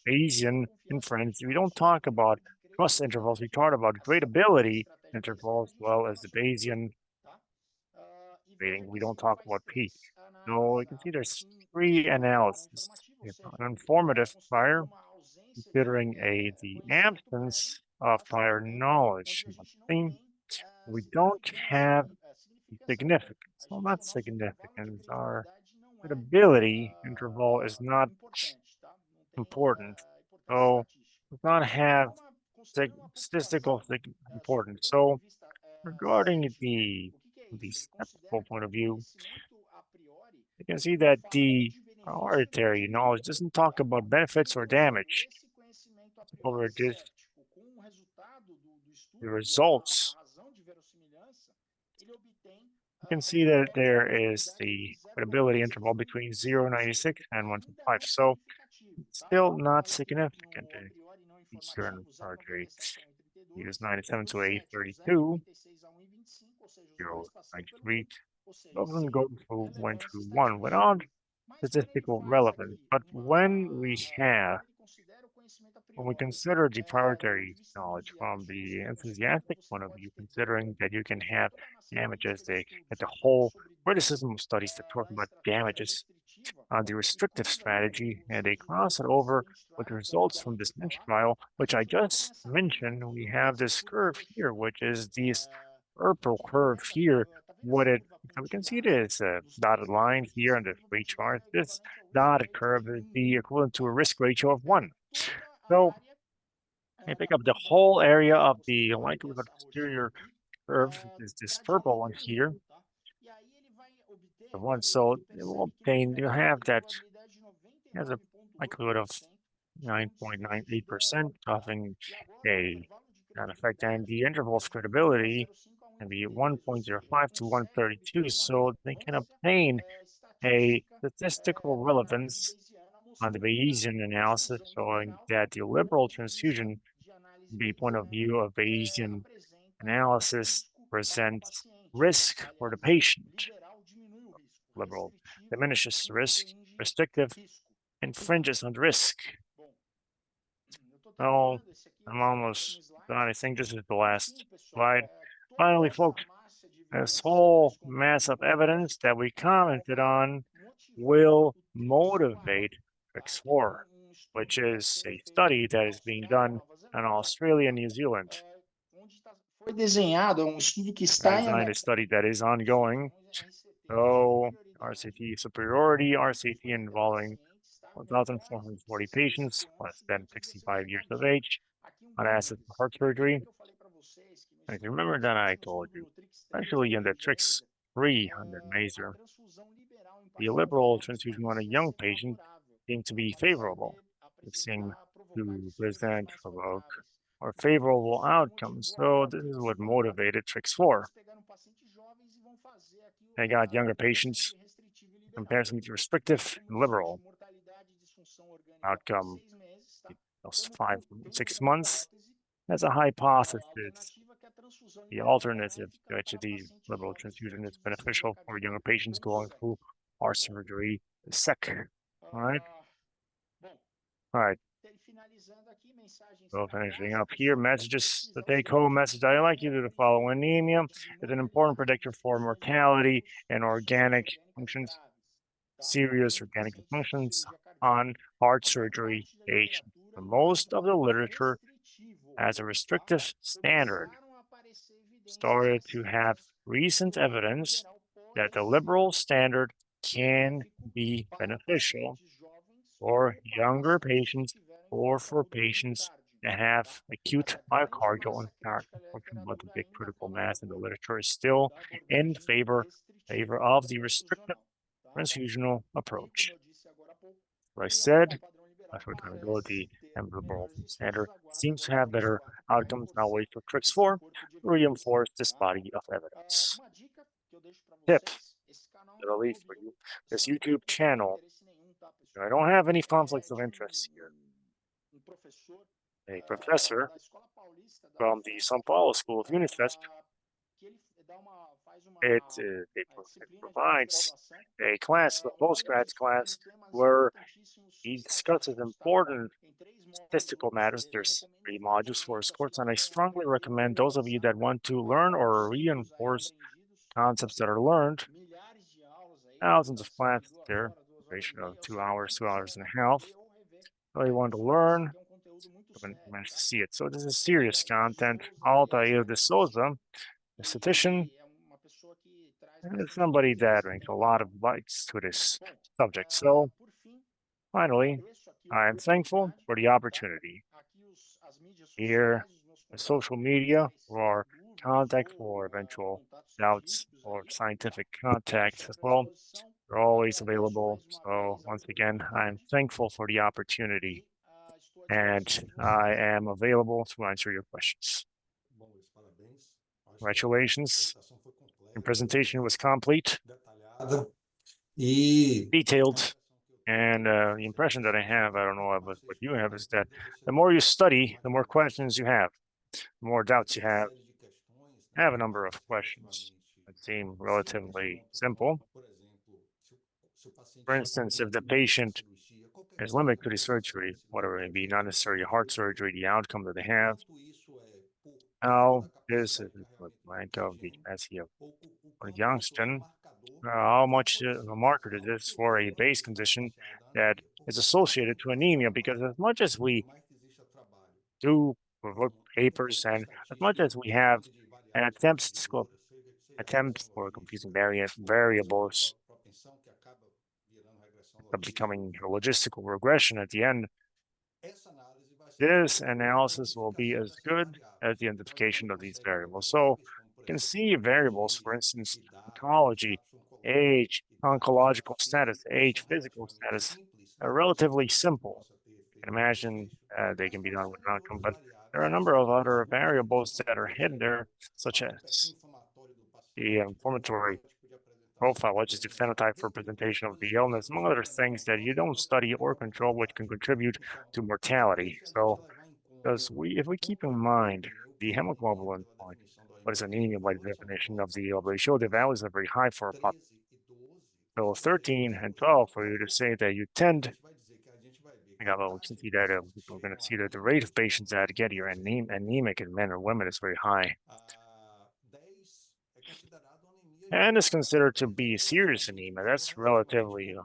S2: Bayesian inference. We don't talk about trust intervals, we talk about gradability intervals as well as the Bayesian rating. We don't talk about P. So you can see there's three analyses. An informative prior, considering the absence of prior knowledge. We don't have significance. Well, not significance. Our credibility interval is not important. So does not have statistical importance. So regarding the skeptical point of view, you can see that the priority knowledge doesn't talk about benefits or damage. Over this, the results, you can see that there is the credibility interval between 0.96 and 1.5. So it's still not significant. Here in surgery, use 97 to 832, 0.93. Doesn't go through 1 without statistical relevance. But when we consider the priority knowledge from the enthusiastic point of view, considering that you can have damages, at the whole criticism of studies that talk about damages on the restrictive strategy, and they cross it over with the results from this next trial, which I just mentioned. We have this curve here, which is this purple curve here, So we can see this dotted line here on the free chart. This dotted curve is the equivalent to a risk ratio of 1. So I pick up the whole area of the likelihood posterior curve, is this purple one here, the one. So it will obtain, you have that has a likelihood of 9.98% having an effect, and the interval of credibility can be 1.05 to 132, so they can obtain a statistical relevance on the Bayesian analysis, showing that the liberal transfusion, the point of view of Bayesian analysis, presents risk for the patient. Liberal diminishes risk, restrictive infringes on risk. Oh, I'm almost done. I think this is the last slide. Finally, folks, this whole mass of evidence that we commented on will motivate X4, which is a study that is being done in Australia and New Zealand.
S3: Foi desenhado, estudo que
S2: I
S3: está em
S2: designed a study that is ongoing. So, RCT superiority, RCT involving 1,440 patients, less than 65 years of age, unassisted heart surgery. And if you remember that I told you, especially in the TRIX 300 Maser, the liberal transfusion on a young patient seemed to be favorable. It seemed to present or favorable outcomes. So this is what motivated TRIX 4. They got younger patients, comparison to restrictive and liberal outcome, those 6 months. As a hypothesis, the alternative to the liberal transfusion is beneficial for younger patients going through heart surgery, SEC. All right. All right. So finishing up here, messages, the take-home message I like you to follow. Anemia is an important predictor for mortality and organic functions, serious organic functions on heart surgery patients. Most of the literature as a restrictive standard started to have recent evidence that the liberal standard can be beneficial for younger patients or for patients that have acute myocardial infarction, but the big critical mass in the literature is still in favor of the restrictive transfusional approach. Like I said, a short time ago, the liberal standard seems to have better outcomes. Now wait for TRIX 4 to reinforce this body of evidence. Tip that I leave for you, this YouTube channel, I don't have any conflicts of interest here. A professor from the São Paulo School of Unifesp, it provides a class, a postgrad class, where he discusses important statistical matters. There's 3 modules for his course, and I strongly recommend those of you that want to learn or reinforce concepts that are learned. Thousands of classes there, duration of 2 hours, 2 hours and a half. Really want to learn, haven't managed to see it. So this is serious content. Altair de Souza, a statistician, and somebody that brings a lot of lights to this subject. So finally, I am thankful for the opportunity here, social media, or contact for eventual doubts or scientific contact as well. They're always available. So once again, I'm thankful for the opportunity, and I am available to answer your questions. Congratulations. Your presentation was complete, detailed, and the impression that I have, I don't know what you have, is that the more you study, the more questions you have, the more doubts you have. I have a number of questions that seem relatively simple. For instance, if the patient is limited to the surgery, whatever it may be, not necessarily heart surgery, the outcome that they have, how this is the blank of the capacity of Youngston, how much of a marker is this for a base condition that is associated to anemia? Because as much as we do papers and as much as we have an attempt attempts for confusing variables of becoming a logistical regression at the end, this analysis will be as good as the identification of these variables. So you can see variables, for instance, oncology, age, oncological status, age, physical status, are relatively simple. You can imagine they can be done with an outcome, but there are a number of other variables that are hidden there, such as the inflammatory profile, which is the phenotype representation of the illness, among other things that you don't study or control, which can contribute to mortality. So, because if we keep in mind the hemoglobin point, what is anemia by the definition of the ratio, the values are very high for a population. So 13 and 12 for you to say that you tend, we can see that we're going to see that the rate of patients that get your anemic in men or women is very high. And is considered to be serious anemia. That's relatively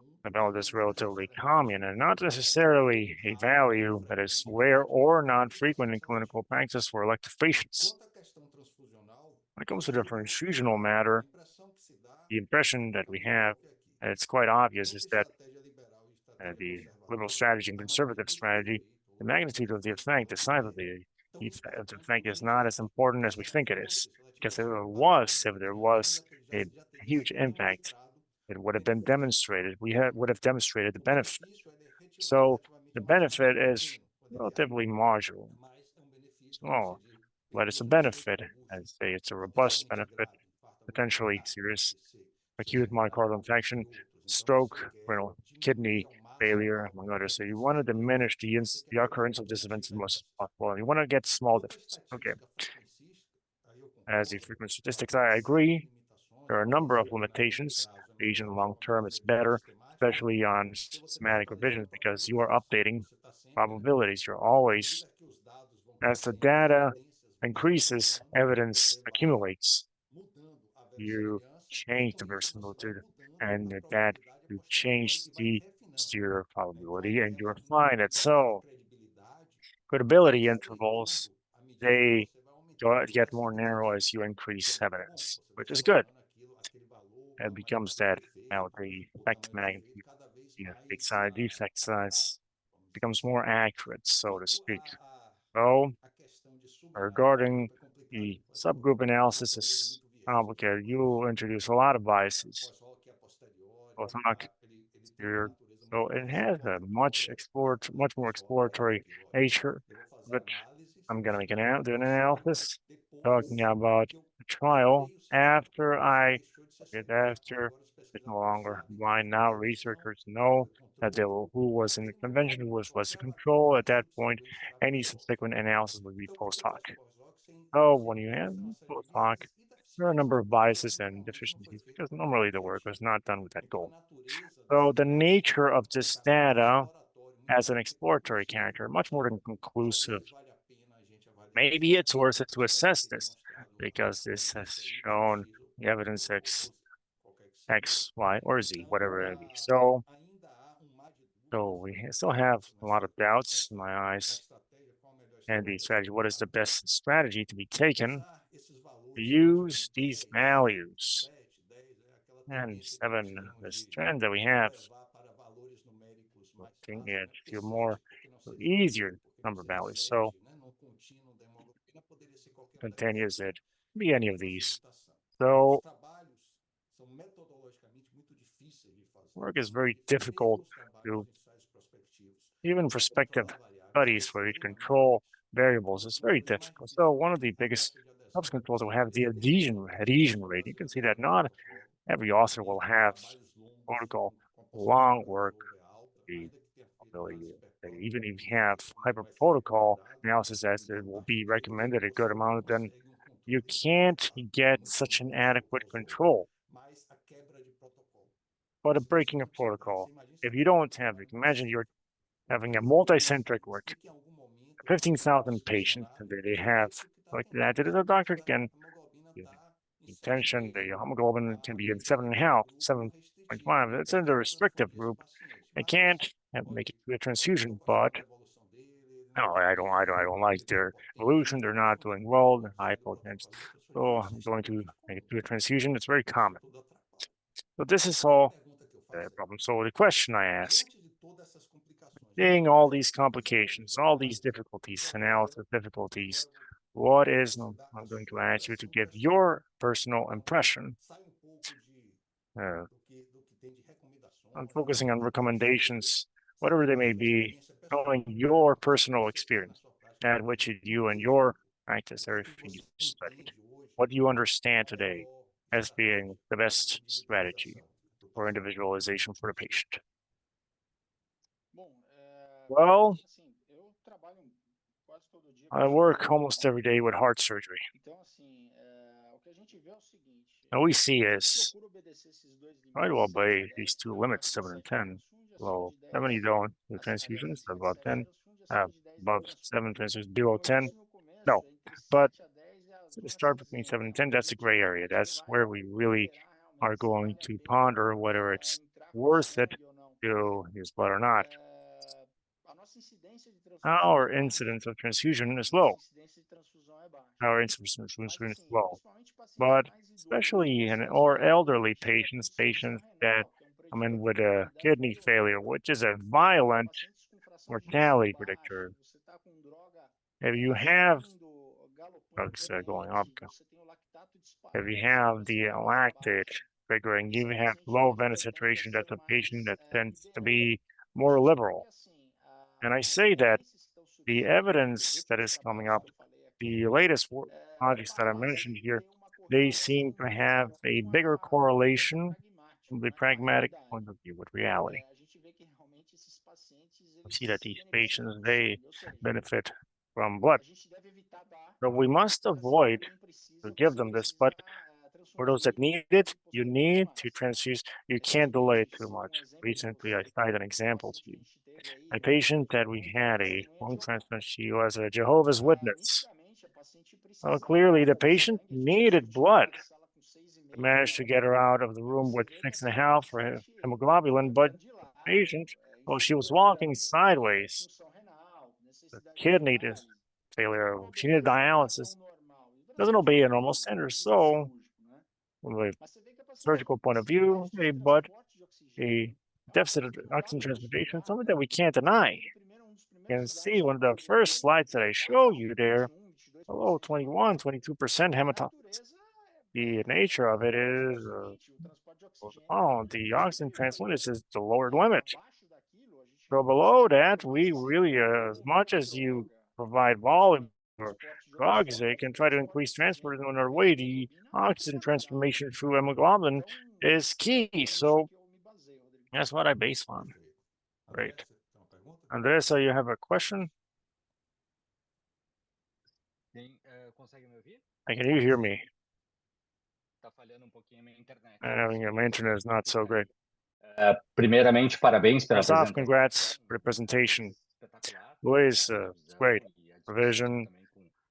S2: common and not necessarily a value that is rare or not frequent in clinical practice for elective patients. When it comes to the transfusional matter, the impression that we have, and it's quite obvious, is that the liberal strategy and conservative strategy, the magnitude of the effect, the size of the effect is not as important as we think it is. Because if there was a huge impact, it would have been demonstrated. Would have demonstrated the benefit. So the benefit is relatively marginal, small, but it's a benefit. I'd say it's a robust benefit, potentially serious acute myocardial infarction, stroke, kidney failure, among others. So you want to diminish the occurrence of this event as much as possible. And you want to get small differences. Okay. As the frequent statistics, I agree. There are a number of limitations. Asian long term is better, especially on semantic revisions, because you are updating probabilities. You're always, as the data increases, evidence accumulates. You change the verisimilitude, and that you change the posterior probability, and you're fine. And so credibility intervals, they get more narrow as you increase evidence, which is good. It becomes that now the effect magnitude, the defect size becomes more accurate, so to speak. So regarding the subgroup analysis is complicated. You introduce a lot of biases, both posterior. So it has a much more exploratory nature, but I'm gonna do an analysis talking about the trial after it's no longer blind. Now researchers know that who was in the convention, who was the control at that point. Any subsequent analysis would be post hoc. So when you have post hoc, there are a number of biases and deficiencies because normally the work was not done with that goal. So the nature of this data as an exploratory character, much more than conclusive. Maybe it's worth it to assess this because this has shown the evidence X, Y, or Z, whatever it be. So we still have a lot of doubts in my eyes. And the strategy, what is the best strategy to be taken to use these values? And 7, this trend that we have, I think it feel more easier number values. So continues it be any of these. So work is very difficult to even prospective studies for each control variables. It's very difficult. So one of the biggest helps controls will have the adhesion rate. You can see that not every author will have protocol long work. The ability, even if you have hyper protocol analysis as it will be recommended a good amount, then you can't get such an adequate control. But a breaking of protocol, if you don't have it, imagine you're having a multi-centric work, 15,000 patients, and they have like that. The doctor can intention, the hemoglobin can be in 7.5, 7.5. That's in the restrictive group. They can't make it to a transfusion, but No, I don't like their evolution. They're not doing well. They're hypotensive. So I'm going to do a transfusion. It's very common. So this is all the problem. So the question I ask, seeing all these complications, all these difficulties, analysis difficulties, what is, I'm going to ask you to give your personal impression. I'm focusing on recommendations, whatever they may be, knowing your personal experience, at which you and your practice, everything you studied. What do you understand today as being the best strategy for individualization for the patient? Well, I work almost every day with heart surgery. And we see is try to obey these two limits, 7 and 10. Well, 7 you don't do transfusions, above 10, above 7 transfusions, below 10. No, but start between 7 and 10, that's a gray area. That's where we really are going to ponder whether it's worth it to use blood or not. Our incidence of transfusion is low. Our incidence of transfusion is low. But especially in or elderly patients, patients that come in with a kidney failure, which is a violent mortality predictor. If you have drugs going up, if you have the lactate figuring, you have low venous saturation, that's a patient that tends to be more liberal. And I say that the evidence that is coming up, the latest projects that I mentioned here, they seem to have a bigger correlation from the pragmatic point of view with reality. We see that these patients, they benefit from blood. So we must avoid to give them this, but for those that need it, you need to transfuse. You can't delay it too much. Recently, I cited an example to you. A patient that we had a lung transplant, she was a Jehovah's Witness. Well, clearly the patient needed blood. I managed to get her out of the room with 6.5 for hemoglobin, but the patient, well, she was walking sideways. The kidney failure, she needed dialysis. Doesn't obey a normal standard. So, from a surgical point of view, but a deficit of oxygen transportation, something that we can't deny. You can see one of the first slides that I show you there, hello, 21, 22% hematopoiesis. The nature of it is, the oxygen transport is the lower limit. So below that, we really, as much as you provide volume or drugs, they can try to increase transport on our way. The oxygen transformation through hemoglobin is key. So that's what I base on. Great. Andressa, you have a question? Can you hear me? My internet is not so great.
S1: Primeiramente, parabéns pela
S2: First off,
S1: apresentação.
S2: congrats for the presentation. Luiz, great revision,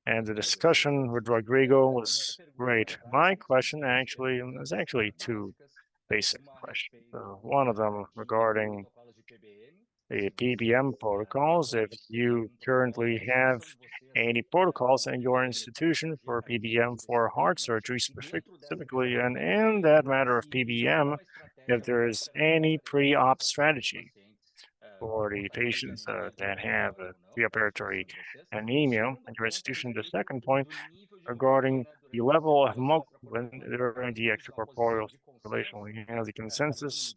S2: and the discussion with Rodrigo was great. My question actually is actually two basic questions. One of them regarding the PBM protocols. If you currently have any protocols in your institution for PBM for heart surgery specifically, and in that matter of PBM, if there is any pre-op strategy for the patients that have preoperatory anemia in your institution. The second point regarding the level of hemoglobin during the extracorporeal circulation, we have the consensus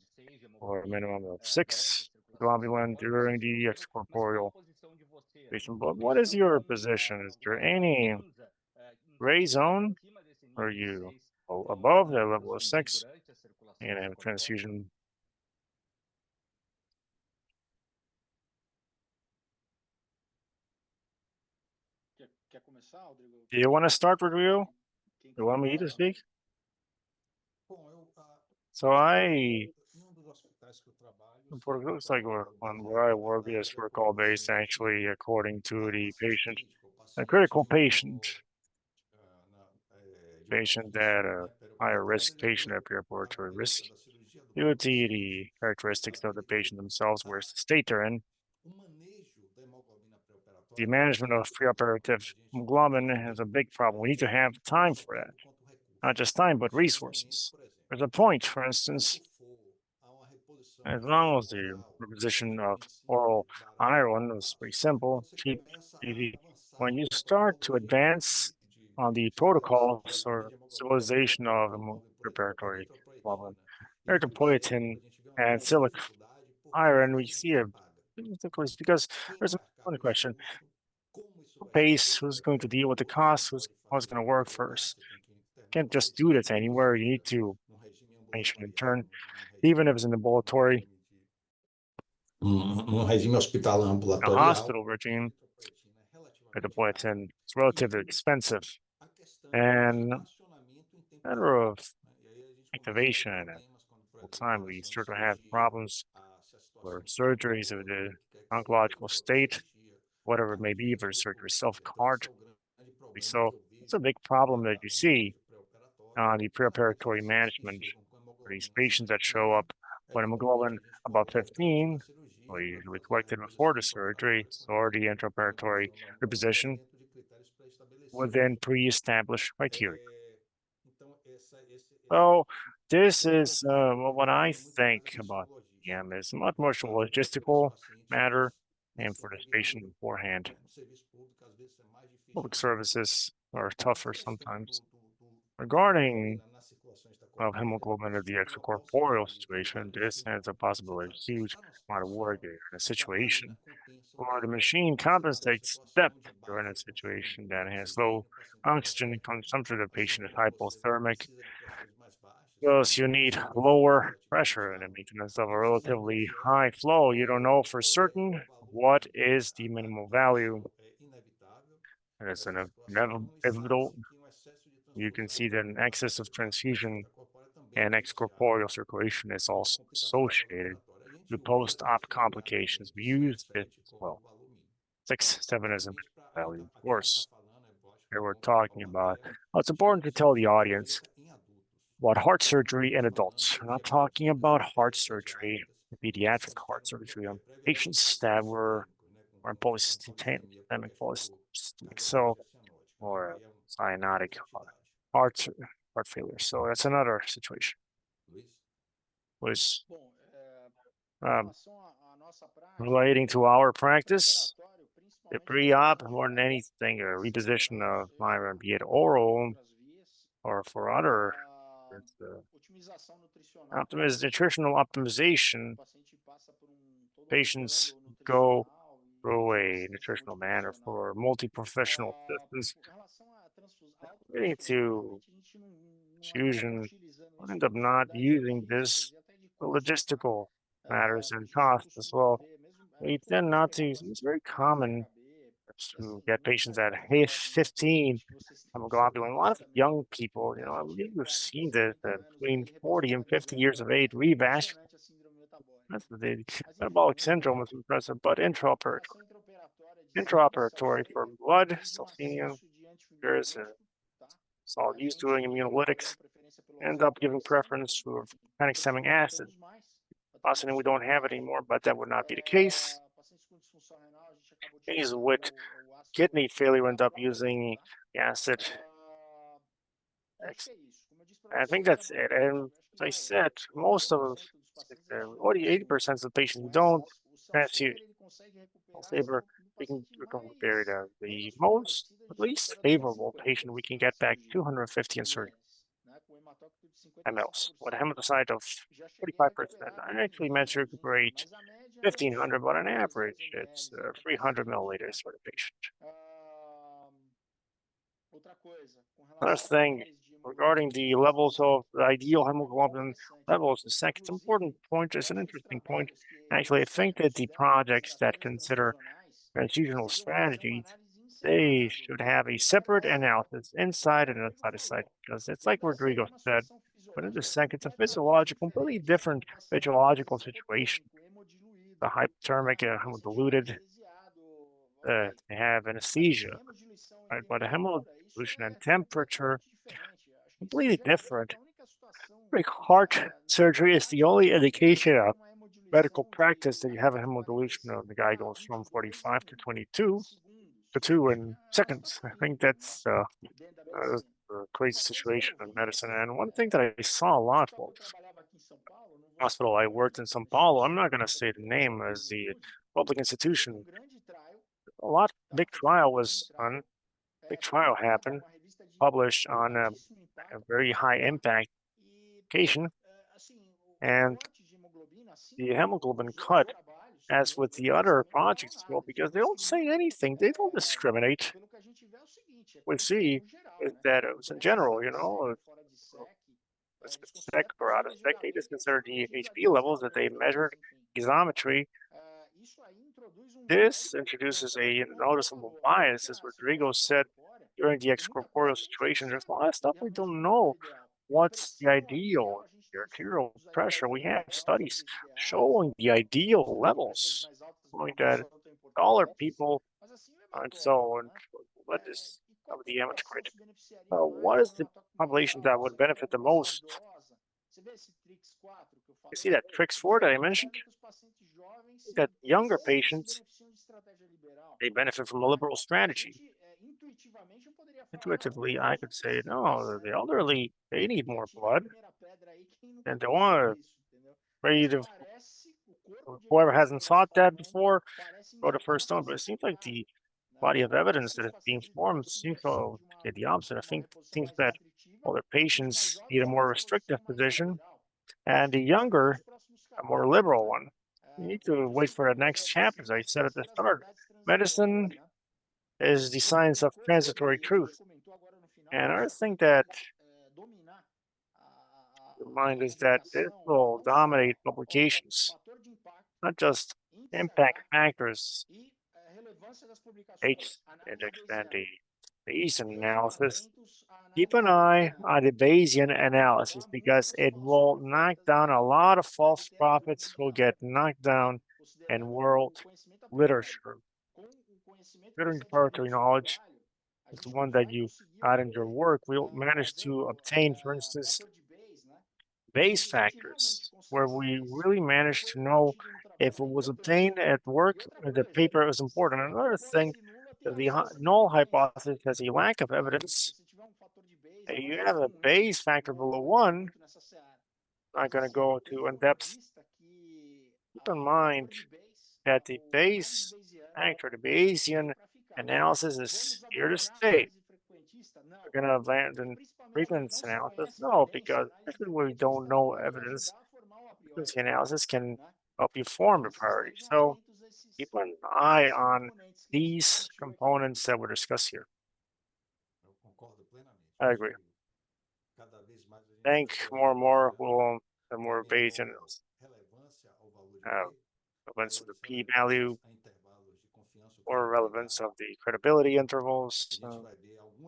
S2: for a minimum of 6 globulin during the extracorporeal patient. But what is your position? Is there any gray zone? Are you above the level of 6 and have transfusion? Do you want to start, Rodrigo? You want me to speak? So looks like where I work is protocol based actually according to the patient, a critical patient that a higher risk patient at preoperatory risk due to the characteristics of the patient themselves, where's the state they're in. the management of preoperative hemoglobin is a big problem. We need to have time for that. Not just time, but resources. There's a point, for instance, as long as the reposition of oral iron was pretty simple, cheap, easy. When you start to advance on the protocols or civilization of preparatory globulin, erythropoietin and silic iron, we see a difference because there's one question: who pays? Who's going to deal with the cost? How's going to work first? You can't just do this anywhere. You need to patient in turn, even if it's in the ambulatory,
S4: regime hospitalar
S2: a
S4: ambulatorial.
S2: hospital regime. Erythropoietin is relatively expensive, and matter of activation and time, we start to have problems or surgeries of the oncological state, whatever it may be, if there's surgery self-cart. So it's a big problem that you see on the preoperatory management for these patients that show up when hemoglobin above 15, or usually collected before the surgery, or the intraoperatory reposition within pre-established criteria. So this is what I think about EM is much more a logistical matter and for this patient beforehand. Public services are tougher sometimes. Regarding hemoglobin of the extracorporeal situation, this has a possibility of huge amount of work in a situation where the machine compensates depth during a situation that has low oxygen consumption. The patient is hypothermic, because you need lower pressure and a maintenance of a relatively high flow. You don't know for certain what is the minimal value. And it's an inevitable. You can see that an excess of transfusion and extracorporeal circulation is also associated with post-op complications. We use this as well. 6-7 is a value, of course. Here we're talking about. Well, it's important to tell the audience about heart surgery in adults. We're not talking about heart surgery, pediatric heart surgery on patients that were in polycystic cell or cyanotic heart failure. So that's another situation. Luiz, relating to our practice, the pre-op, more than anything, a reposition of iron, be it oral or for other nutritional optimization. Patients go through a nutritional manner for multi-professional assistance. Getting to fusion, we end up not using this for logistical matters and cost as well. We tend not to. It's very common to get patients at 15 hemoglobin. A lot of young people, we've seen this between 40 and 50 years of age, revascular. That's the metabolic syndrome is impressive, but intraoperatory for blood, selenium, there's solid used doing immunolytics, end up giving preference for panic-stemming acid. Possibly we don't have it anymore, but that would not be the case. Patients with kidney failure end up using the acid. I think that's it. And as I said, most of 80% of the patients don't transfuse. Saber, we can compare the most, at least favorable patient, we can get back 250 in surgery mLs with a hematocyte of 45%. I actually meant to recuperate 1,500, but on average, it's 300 milliliters for the patient. Another thing regarding the levels of the ideal hemoglobin levels, the second important point is an interesting point. Actually, I think that the projects that consider transfusional strategies, they should have a separate analysis inside and outside the site, because it's like Rodrigo said, but in the second, it's a physiological, completely different physiological situation. The hypothermic, hemodiluted, they have anesthesia, right? But the hemodilution and temperature, completely different. Heart surgery is the only indication of medical practice that you have a hemodilution of the guy goes from 45 to 22 to 2 in seconds. I think that's a crazy situation in medicine. And one thing that I saw a lot, well, hospital I worked in Sao Paulo, I'm not going to say the name as the public institution. A lot big trial happened, published on a very high impact patient, and the hemoglobin cut, as with the other projects as well, because they don't say anything, they don't discriminate. We see is that it was in general, with SEC or out of SEC, they just consider the HB levels that they measured, gasometry. This introduces a noticeable bias, as Rodrigo said during the extracorporeal situation. There's a lot of stuff we don't know. What's the ideal? The arterial pressure. We have studies showing the ideal levels, showing that taller people and so on. What is the amateur grade? What is the population that would benefit the most? You see that TRIX4 that I mentioned? That younger patients, they benefit from a liberal strategy. Intuitively, I could say, no, the elderly, they need more blood, and they want ready to, whoever hasn't thought that before, go to first stone. But it seems like the body of evidence that is being formed seems to get the opposite. I think it seems that older patients need a more restrictive position, and the younger, a more liberal one. You need to wait for the next chapter, as I said at the start. Medicine is the science of transitory truth. And I think that the mind is that this will dominate publications, not just impact factors, H index, and the Bayesian analysis. Keep an eye on the Bayesian analysis because it will knock down a lot of false prophets who get knocked down in world literature. Considering the preparatory knowledge, it's the one that you got in your work, we'll manage to obtain, for instance, Bayes factors, where we really managed to know if it was obtained at work, the paper is important. Another thing, the null hypothesis has a lack of evidence. You have a Bayes factor below 1, I'm not going to go too in depth. Keep in mind that the Bayes factor, the Bayesian analysis is here to stay. We're going to abandon frequency analysis? No, because especially when we don't know evidence, frequency analysis can help you form a priority. So keep an eye on these components that we discuss here. I agree. I think more and more we'll have more Bayesian relevance of the p-value or relevance of the credibility intervals.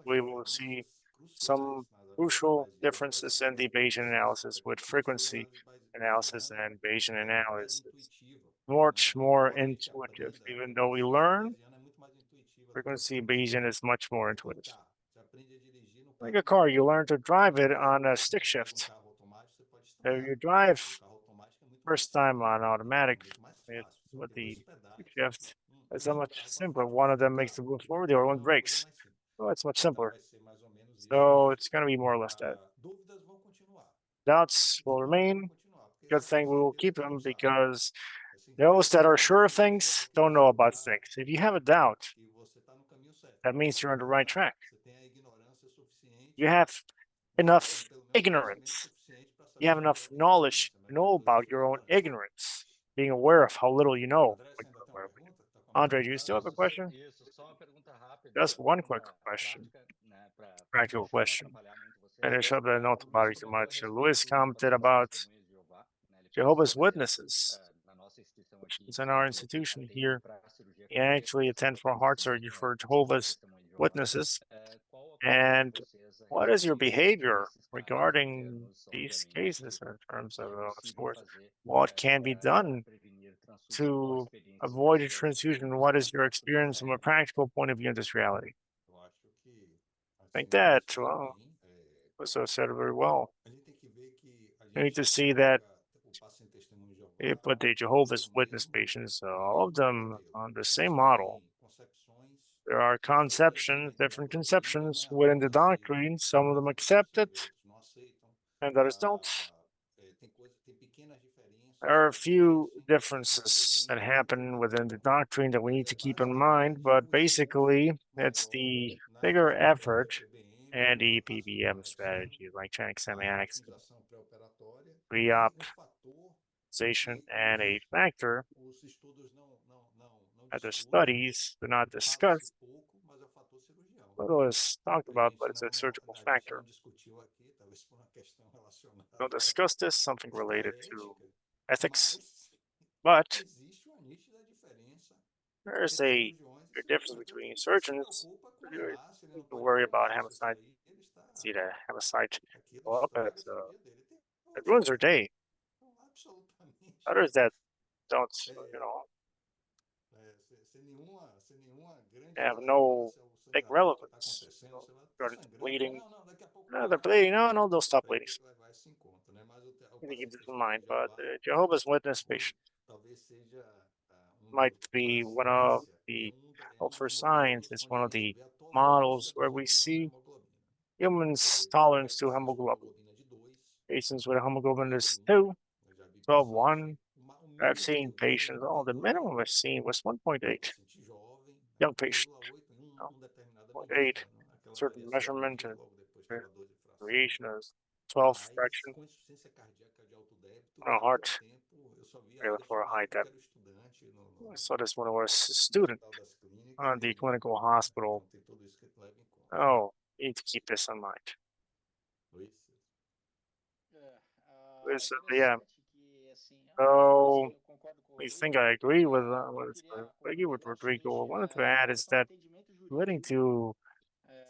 S2: We will see some crucial differences in the Bayesian analysis with frequency analysis and Bayesian analysis. Much more intuitive, even though we learn frequency Bayesian is much more intuitive. Like a car, you learn to drive it on a stick shift. If you drive first time on automatic with the stick shift, it's so much simpler. One of them makes the move forward, the other one brakes. So it's much simpler. So it's going to be more or less that. Doubts will remain. Good thing we will keep them because those that are sure of things don't know about things. If you have a doubt, that means you're on the right track. You have enough ignorance. You have enough knowledge to know about your own ignorance, being aware of how little you know. Andre, do you still have a question? Just one quick question, practical question. Finish up the not body too much. Luiz commented about Jehovah's Witnesses, which is in our institution here. He actually attend for heart surgery for Jehovah's Witnesses. And what is your behavior regarding these cases in terms of course, what can be done to avoid a transfusion? What is your experience from a practical point of view in this reality? I think that, well, was said very well. You need to see that you put the Jehovah's Witness patients, all of them on the same model. There are conceptions, different conceptions within the doctrine. Some of them accept it, and others don't. There are a few differences that happen within the doctrine that we need to keep in mind, but basically, it's the bigger effort and the PBM strategy, like training semiotics, pre-optimization, and a factor that the studies do not discuss. Little is talked about, but it's a surgical factor. Don't discuss this, something related to ethics, but there's a difference between surgeons. You need to worry about homicide. See the homicide go up it ruins their day. Others that don't, have no big relevance. Regarding to bleeding, they're bleeding. No, they'll stop bleeding. You need to keep this in mind. But the Jehovah's Witness patient might be one of the for science. It's one of the models where we see humans' tolerance to hemoglobin. Patients with a hemoglobin is 2, 12, 1. I've seen patients, the minimum I've seen was 1.8. Young patient, 0.8, certain measurement and variation of 12 fraction on a heart failure for a high depth. I saw this when I was a student on the clinical hospital. Oh, you need to keep this in mind. Yeah. So I think I agree with Rodrigo. What I wanted to add is that leading to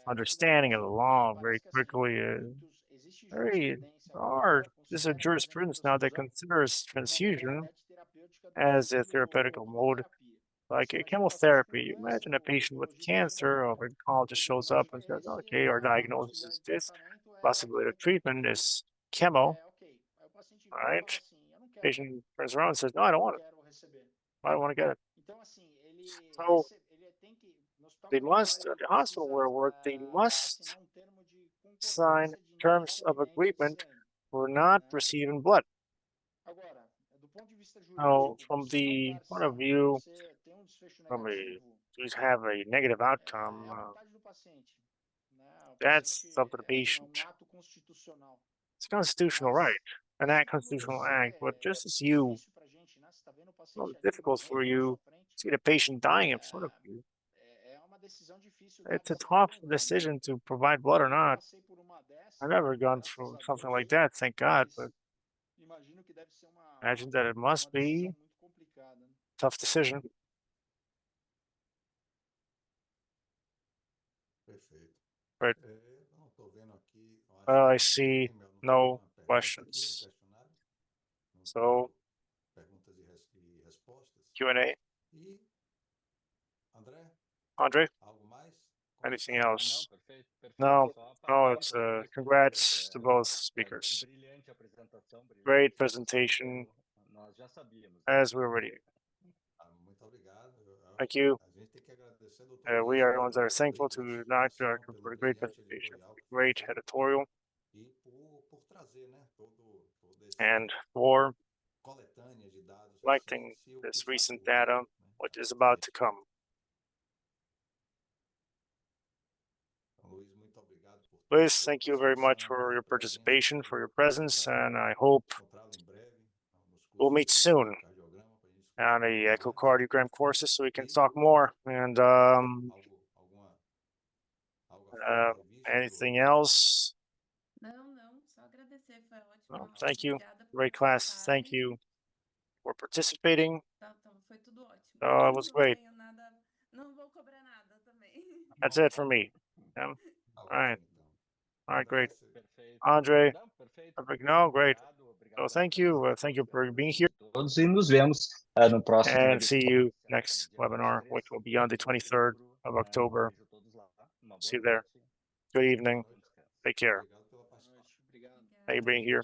S2: understanding of the law very quickly is very hard. There's a jurisprudence now that considers transfusion as a therapeutical mode, like a chemotherapy. Imagine a patient with cancer, or an oncologist shows up and says, "Okay, our diagnosis is this. Possibility of treatment is chemo." All right. Patient turns around and says, "No, I don't want it. I don't want to get it." So they must, the hospital where I work, they must sign terms of agreement for not receiving blood. Now, from the point of view, to have a negative outcome, that's up to the patient. It's a constitutional right, an act, constitutional act, but just as it's difficult for you to see the patient dying in front of you. It's a tough decision to provide blood or not. I've never gone through something like that, thank God, but imagine that it must be a tough decision. Right. I see no questions. So Q&A. Andre, anything else? No, it's congrats to both speakers. Great presentation, as we already. Thank you. We are the ones that are thankful to Dr. for a great presentation, great editorial, and for collecting this recent data, what is about to come. Luiz, thank you very much for your participation, for your presence, and I hope we'll meet soon on the echocardiogram courses so we can talk more. And anything else? Well, thank you. Great class. Thank you for participating. It was great. That's it for me. Yeah. All right. All right, great. Andre, perfect. No, great. So thank you. Thank you for being here.
S1: Todos e nos vemos no próximo.
S2: And see you next webinar, which will be on the 23rd of October. See you there. Good evening. Take care. Thank you for being here.